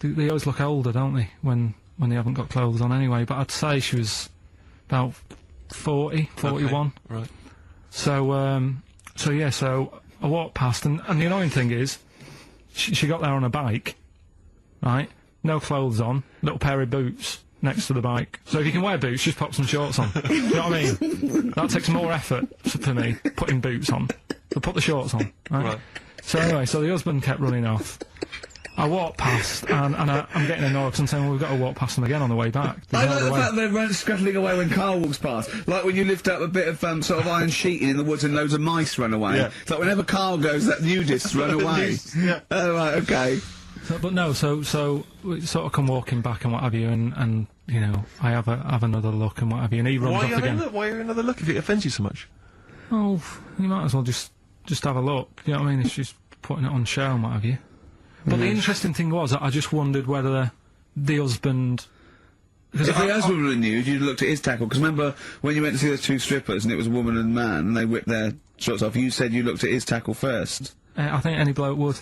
They always look older, don't they, when they haven't got clothes on anyway, but I'd say she was about 40, 41. Okay. Right. So yeah, so I walked past, and the annoying thing is, she got there on a bike, right? No clothes on, little pair of boots next to the bike. So if you can wear boots, just pop some shorts on. Do you know what I mean? That takes more effort for me, putting boots on. So put the shorts on, right? So anyway, so the husband kept running off. I walked past, and I'm getting annoyed because I'm saying, well, we've got to walk past them again on the way back. I like the fact they're scuttling away when Carl walks past. Like when you lift up a bit of, sort of iron sheeting in the woods and loads of mice run away. Yeah. It's like whenever Carl goes, that nudists run away. Yeah. Oh, right, okay. So we sort of come walking back and what have you, and you know, I have another look and what have you, and he runs off again. Why another look if it offends you so much? Oh, you might as well just have a look. You know what I mean? It's just putting it on show and what have you. But the interesting thing was that I just wondered whether the husband... If the husband were nude, you'd looked at his tackle. Because remember, when you went to see those two strippers, and it was a woman and a man, and they whipped their shorts off, you said you looked at his tackle first. I think any bloke would.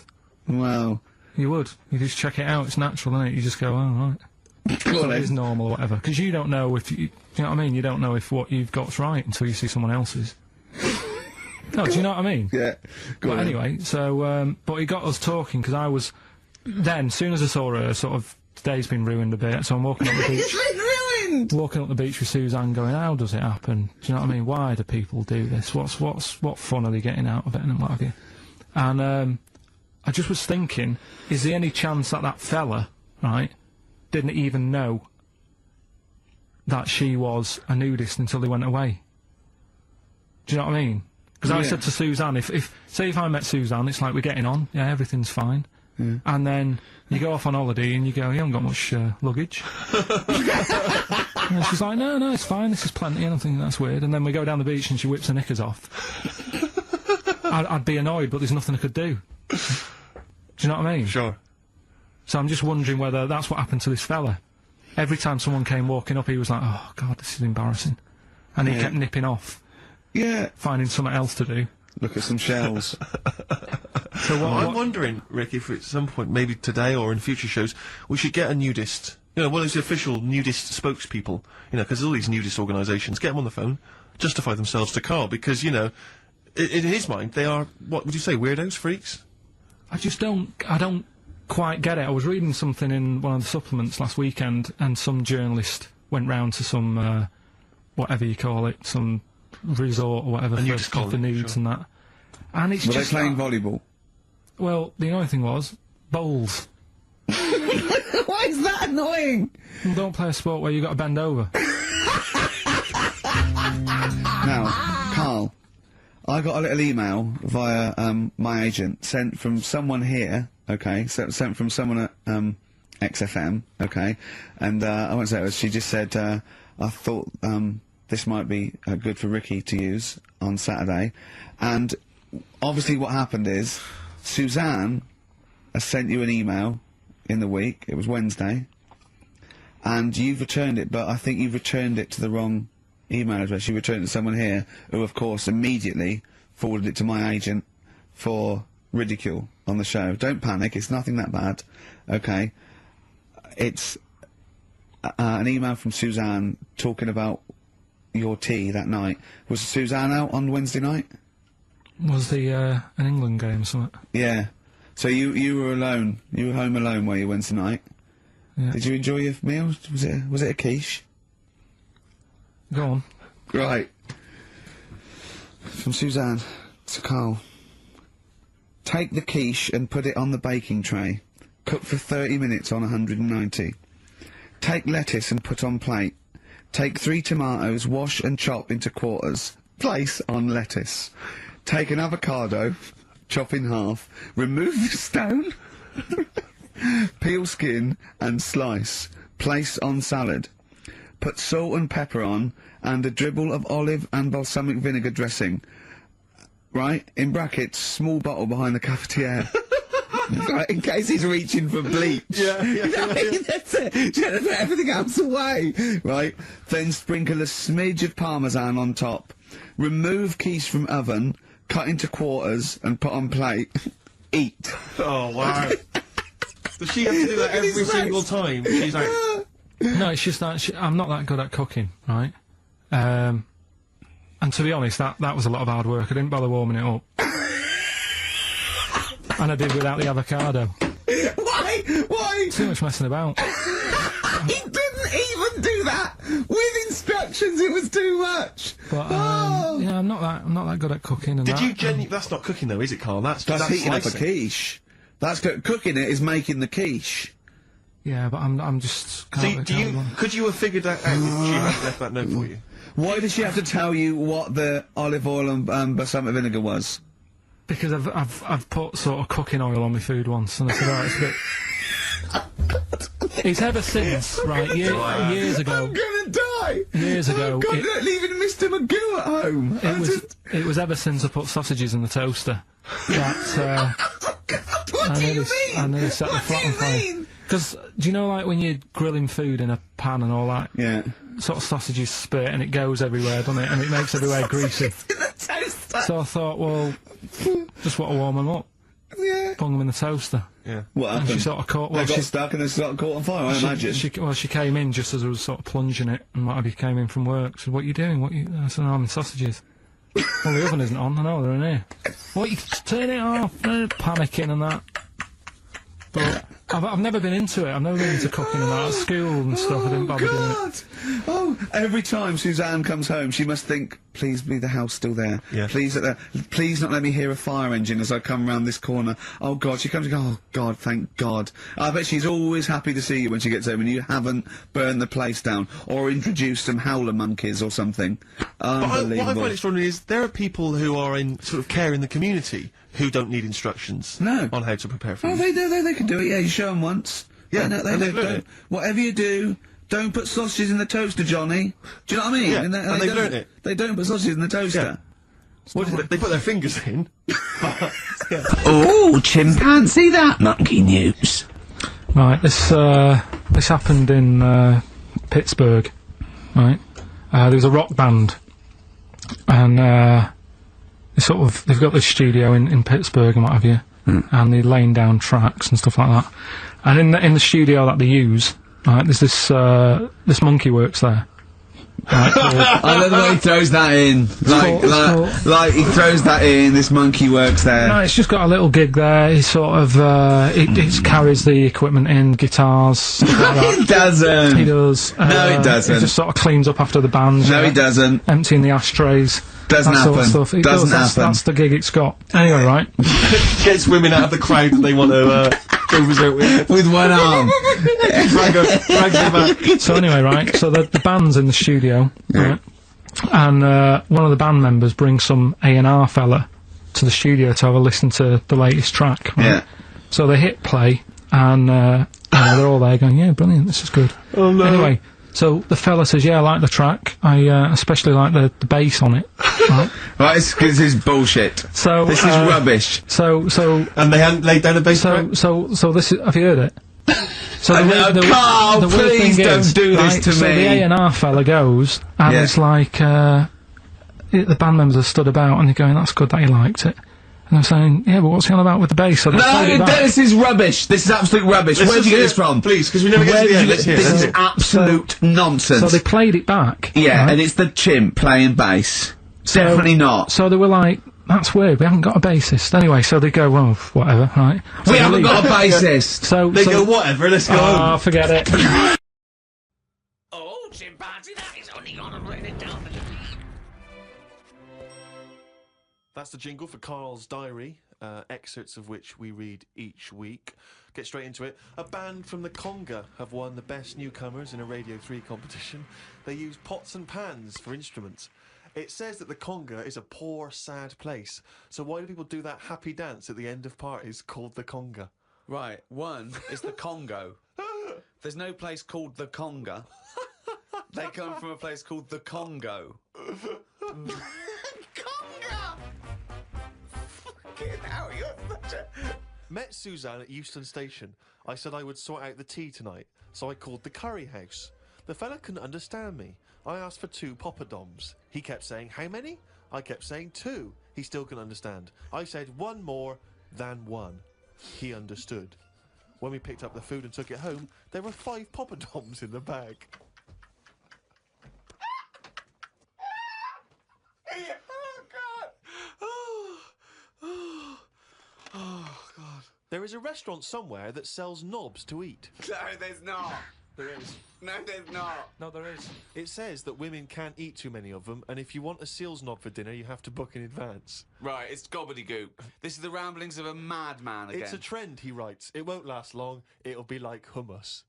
Wow. You would. You just check it out, it's natural, isn't it? You just go, oh, right. So it is normal or whatever. Because you don't know if you know what I mean? You don't know if what you've got's right until you see someone else's. No, do you know what I mean? Yeah. But anyway, so, but he got us talking, because I was... Then, as soon as I saw her, sort of, today's been ruined a bit, so I'm walking up the beach... It's been ruined! Walking up the beach with Suzanne going, how does it happen? Do you know what I mean? Why do people do this? What fun are they getting out of it, and what have you? And, I just was thinking, is there any chance that fella, right, didn't even know that she was a nudist until they went away? Do you know what I mean? Because I said to Suzanne, say if I met Suzanne, it's like we're getting on, yeah, everything's fine. Yeah. And then you go off on holiday and you go, you haven't got much luggage. And she's like, no, it's fine, this is plenty, and I'm thinking that's weird. And then we go down the beach and she whips her knickers off. I'd be annoyed, but there's nothing I could do. Do you know what I mean? Sure. So I'm just wondering whether that's what happened to this fella. Every time someone came walking up, he was like, oh God, this is embarrassing. And he kept nipping off. Yeah. Finding something else to do. Look at some shells. So I'm wondering, Rick, if at some point, maybe today or in future shows, we should get a nudist. You know, one of those official nudist spokespeople. You know, because all these nudist organisations, get them on the phone, justify themselves to Carl, because, you know, in his mind, they are, what would you say, weirdos, freaks? I don't quite get it. I was reading something in one of the supplements last weekend, and some journalist went round to some, whatever you call it, some resort or whatever for the nudes and that. And it's Were just... they playing volleyball? Well, the annoying thing was bowls. Why is that annoying? Well, don't play a sport where you got to bend over. Now, Carl, I got a little email via my agent sent from someone here. Okay, sent from someone at XFM. Okay, and I won't say it was. She just said, I thought this might be good for Ricky to use on Saturday, and obviously what happened is Suzanne has sent you an email in the week. It was Wednesday, and you've returned it, but I think you've returned it to the wrong email address. You returned it to someone here who, of course, immediately forwarded it to my agent for ridicule on the show. Don't panic, it's nothing that bad, okay? It's an email from Suzanne talking about your tea that night. Was Suzanne out on Wednesday night? Was the an England game or something? Yeah. So you were alone. You were home alone, were you, Wednesday night? Yeah. Did you enjoy your meal? Was it a quiche? Go on. Right. From Suzanne to Carl. Take the quiche and put it on the baking tray. Cook for 30 minutes on 190. Take lettuce and put on plate. Take 3 tomatoes, wash and chop into quarters. Place on lettuce. Take an avocado, chop in half. Remove the stone. Peel skin and slice. Place on salad. Put salt and pepper on, and a dribble of olive and balsamic vinegar dressing. Right? In brackets, small bottle behind the cafetiere. Right, in case he's reaching for bleach. Yeah. That's it. Just put everything else away. Right? Then sprinkle a smidge of parmesan on top. Remove quiche from oven, cut into quarters, and put on plate. Eat. Oh, wow. Does she have to do that every single time? She's like... No, it's just that I'm not that good at cooking, right? And to be honest, that was a lot of hard work. I didn't bother warming it up. And I did without the avocado. Why? Why? Too much messing about. He didn't even do that with instructions. It was too much. But yeah, I'm not that good at cooking. And Did you genuinely... That's not cooking, though, is it, Carl? That's heating up a slicing. quiche. That's cooking it is making the quiche. Yeah, but I'm just. So could you have figured that out if she had left that note for you? Why did she have to tell you what the olive oil and balsamic vinegar was? Because I've put sort of cooking oil on my food once, and I said, right, it's a bit. It's ever since, right? Years ago. I'm gonna die. Years ago. Oh God, they're leaving Mr. Magoo at home. It was ever since I put sausages in the toaster. That. What do you mean? I nearly set the flat on fire. Because, do you know, like, when you're grilling food in a pan and all that? Yeah. Sort of sausages spit and it goes everywhere, doesn't it? And it makes everywhere greasy. In the toaster. So I thought, well, just want to warm them up. Yeah. Bung them in the toaster. Yeah. What happened? And she sort of caught... Well, they got stuck and they sort of caught on fire, I imagine. She came in just as I was sort of plunging it, and what have you came in from work. She said, what are you doing? I said, no, I'm in sausages. Well, the oven isn't on. I know, they're in here. What, you turn it off? Panicking and that. But I've never been into it. I've never been into cooking and that. At school and stuff, I didn't bother doing it. Oh, every time Suzanne comes home, she must think, please be the house still there. Yeah. Please not let me hear a fire engine as I come round this corner. Oh, God, she comes and goes, oh, God, thank God. I bet she's always happy to see you when she gets home and you haven't burned the place down or introduced some howler monkeys or something. Unbelievable. What I find extraordinary is there are people who are in sort of care in the community who don't need instructions on how to prepare food. Oh, they can do it, yeah, you show them once. Yeah, they learn it. Whatever you do, don't put sausages in the toaster, Johnny. Do you know what I mean? Yeah, and they've learnt it. They don't put sausages in the toaster. Yeah. They put their fingers in. Yeah. Oh, chimpanzee that monkey news. Right, this happened in Pittsburgh, right? There was a rock band, and they've got this studio in Pittsburgh and what have you, and they're laying down tracks and stuff like that. And in the studio that they use, right, there's this monkey works there. Right, I love the way he throws that in. Like he throws that in. This monkey works there. No, it's just got a little gig there. He sort of it carries the equipment in, guitars. Stuff like that. It doesn't. He does. No, it doesn't. He just sort of cleans up after the band. No, he doesn't. Emptying the ashtrays. Doesn't that sort of happen. stuff. It Doesn't does, happen. That's the gig it's got. Anyway, right. Gets women out of the crowd that they want to go visit with. With one arm. Drag them back. So anyway, right, so the band's in the studio, right, and one of the band members brings some A&R fella to the studio to have a listen to the latest track, right? Yeah. So they hit play, and they're all there going, yeah, brilliant, this is good. Oh no. Anyway, so the fella says, yeah, I like the track, I especially like the bass on it, right? Right, this is bullshit. So This is rubbish. So And they hadn't laid down a bass track? so this is, have you heard it? So Carl, the weird please thing don't is, do this right, to so me. the A&R fella goes, and Yeah. it's like, the band members are stood about, and they're going, that's good that you liked it. And I'm saying, yeah, but what's he on about with the bass? So they played it No, back. this is rubbish. This is absolute rubbish. Where'd you get this from? Please, because we never get Where to the did end. you Let's get hear this? it. Is absolute nonsense. So they played it back. Yeah, right? and it's the chimp playing bass. Definitely not. So they were like, that's weird, we haven't got a bassist. Anyway, so they go, well, whatever, right? So We they haven't leave. got a bassist. So They so, go, whatever, let's go home. oh, forget it. Oh, chimpanzee, that is only gonna bring it down. That's the jingle for Karl's diary, excerpts of which we read each week. Get straight into it. A band from the Conga have won the Best Newcomers in a Radio 3 competition. They use pots and pans for instruments. It says that the Conga is a poor, sad place. So why do people do that happy dance at the end of parties called the Conga? Right, one is the Congo. There's no place called the Conga. They come from a place called the Congo. Conga! Fucking hell, you're such a... Met Suzanne at Euston Station. I said I would sort out the tea tonight, so I called the curry house. The fella couldn't understand me. I asked for 2 poppadoms. He kept saying, how many? I kept saying 2. He still couldn't understand. I said 1 more than 1. He understood. When we picked up the food and took it home, there were 5 poppadoms in the bag. Oh, God! Oh, God. There is a restaurant somewhere that sells knobs to eat. No, there's not. There is. No, there's not. No, there is. It says that women can't eat too many of them, and if you want a seal's knob for dinner, you have to book in advance. Right, it's gobbledygook. This is the ramblings of a madman again. It's a trend, he writes. It won't last long. It'll be like hummus.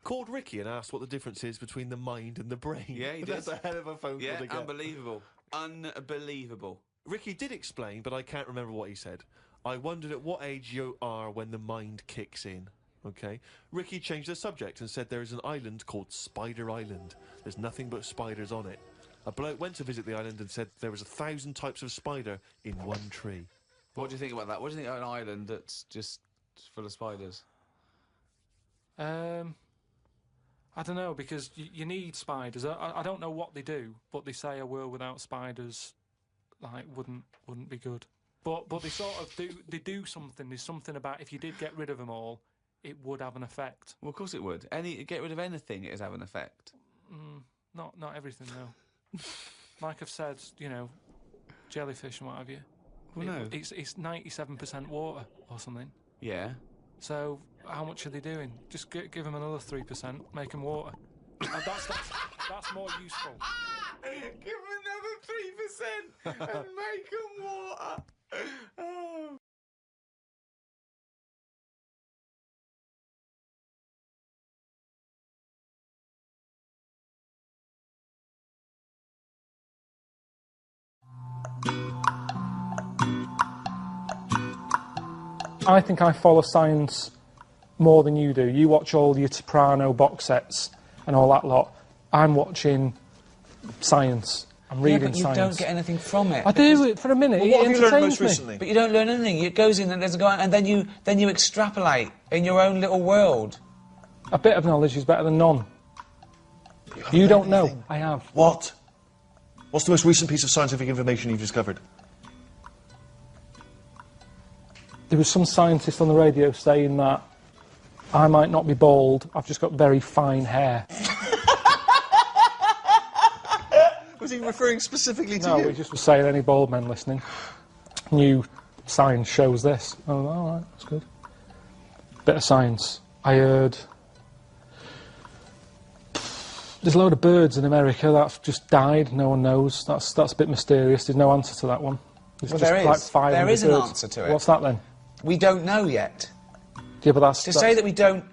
Called Ricky and asked what the difference is between the mind and the brain. Yeah, he That's did. a hell of a phone call Yeah, to get. unbelievable. Unbelievable. Ricky did explain, but I can't remember what he said. I wondered at what age you are when the mind kicks in. Okay? Ricky changed the subject and said there is an island called Spider Island. There's nothing but spiders on it. A bloke went to visit the island and said there was 1,000 types of spider in one tree. What do you think about that? What do you think of an island that's just full of spiders? I don't know, because you need spiders. I don't know what they do, but they say a world without spiders, like, wouldn't be good. But they sort of do something. There's something about if you did get rid of them all, it would have an effect. Well, of course it would. Get rid of anything, it has have an effect. Not everything though. Like I've said, you know, jellyfish and what have you. Well, no. It's 97% water or something. Yeah. So how much are they doing? Just give them another 3%, make them water. That's more useful. Give them another 3% and make them water. Oh. I think I follow science more than you do. You watch all your Soprano box sets and all that lot. I'm watching science. I'm reading but you science. don't get anything from it. I do it for a minute. Well, It what have you learned entertains most me. recently? But you don't learn anything. It goes in and there's a go, and then you extrapolate in your own little world. A bit of knowledge is better than none. You don't know. I have. What? What's the most recent piece of scientific information you've discovered? There was some scientist on the radio saying that I might not be bald, I've just got very fine hair. Was he referring specifically to No, you? he just was saying any bald men listening. New science shows this. Oh, all right, that's good. Bit of science. I heard There's a load of birds in America that's just died. No one knows. That's a bit mysterious. There's no answer to that one. There's Well, just there is. like 500 There is an birds. answer to it. What's that then? We don't know yet. Yeah, but that's To say that we don't...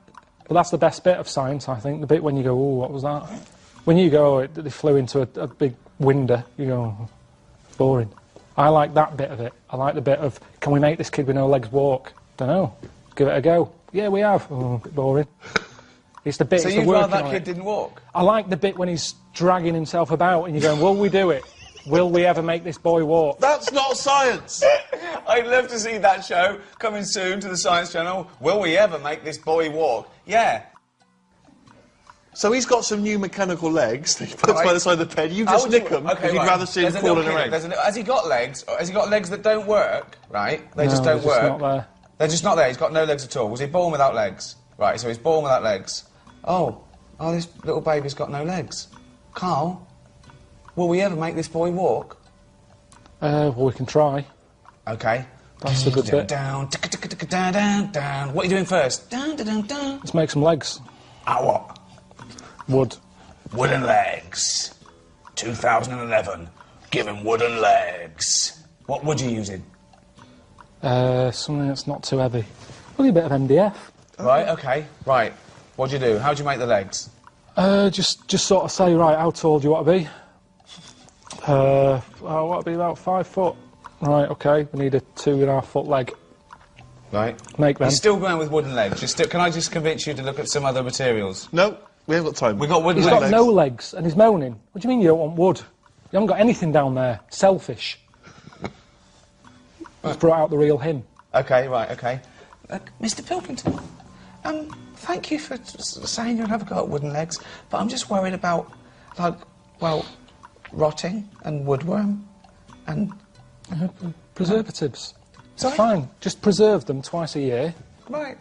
But that's the best bit of science, I think. The bit when you go, oh, what was that? When you go, they flew into a big window. You go, oh, boring. I like that bit of it. I like the bit of, can we make this kid with no legs walk? Don't know. Give it a go. Yeah, we have. Oh, a bit boring. It's the bit. So it's the you'd rather working that on kid it. didn't walk? I like the bit when he's dragging himself about and you're going, will we do it? Will we ever make this boy walk? That's not science! I'd love to see that show coming soon to the Science Channel. Will we ever make this boy walk? Yeah. So he's got some new mechanical legs that he puts Right. by the side of the bed. You How just would you- nick them okay, because you'd right. rather see him There's a fall little in a kid, ring. has he got legs? Or has he got legs that don't work? Right? They just No, don't they're just work. not there. They're just not there. He's got no legs at all. Was he born without legs? Right, so he's born without legs. Oh, this little baby's got no legs. Carl, will we ever make this boy walk? Well, we can try. Okay. That's the good bit. Down, down, down, down. What are you doing first? Down, down, down. Let's make some legs. Ah, what? Wood. Wooden legs. 2011. Give him wooden legs. What wood are you using? Something that's not too heavy. Probably a bit of MDF. Right, okay. Right. What do you do? How do you make the legs? Just sort of say, right, how tall do you want to be? I want to be about 5 foot. Right, okay, we need a 2.5 foot leg. Right. Make them. You're still going with wooden legs. Can I just convince you to look at some other materials? No, we haven't got time. We've got wooden He's legs. got no legs and he's moaning. What do you mean you don't want wood? You haven't got anything down there. Selfish. He's brought out the real him. Okay, right, okay. Mr. Pilkington, thank you for saying you'll have got wooden legs, but I'm just worried about, like, well, rotting and woodworm and... Preservatives. Sorry? Fine. Just preserve them twice a year. Right,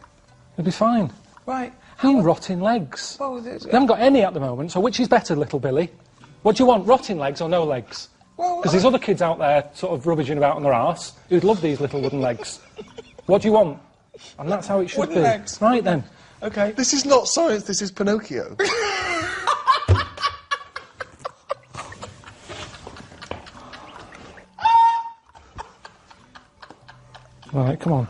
It'll be fine. right. How rotting legs? Well, You haven't got any at the moment, so which is better, little Billy? What do you want, rotting legs or no legs? Well, Because there's other kids out there sort of rubbishing about on their arse who'd love these little wooden legs. What do you want? And that's how it should Wooden be. legs. Right then. Okay. This is not science, this is Pinocchio. Right, come on.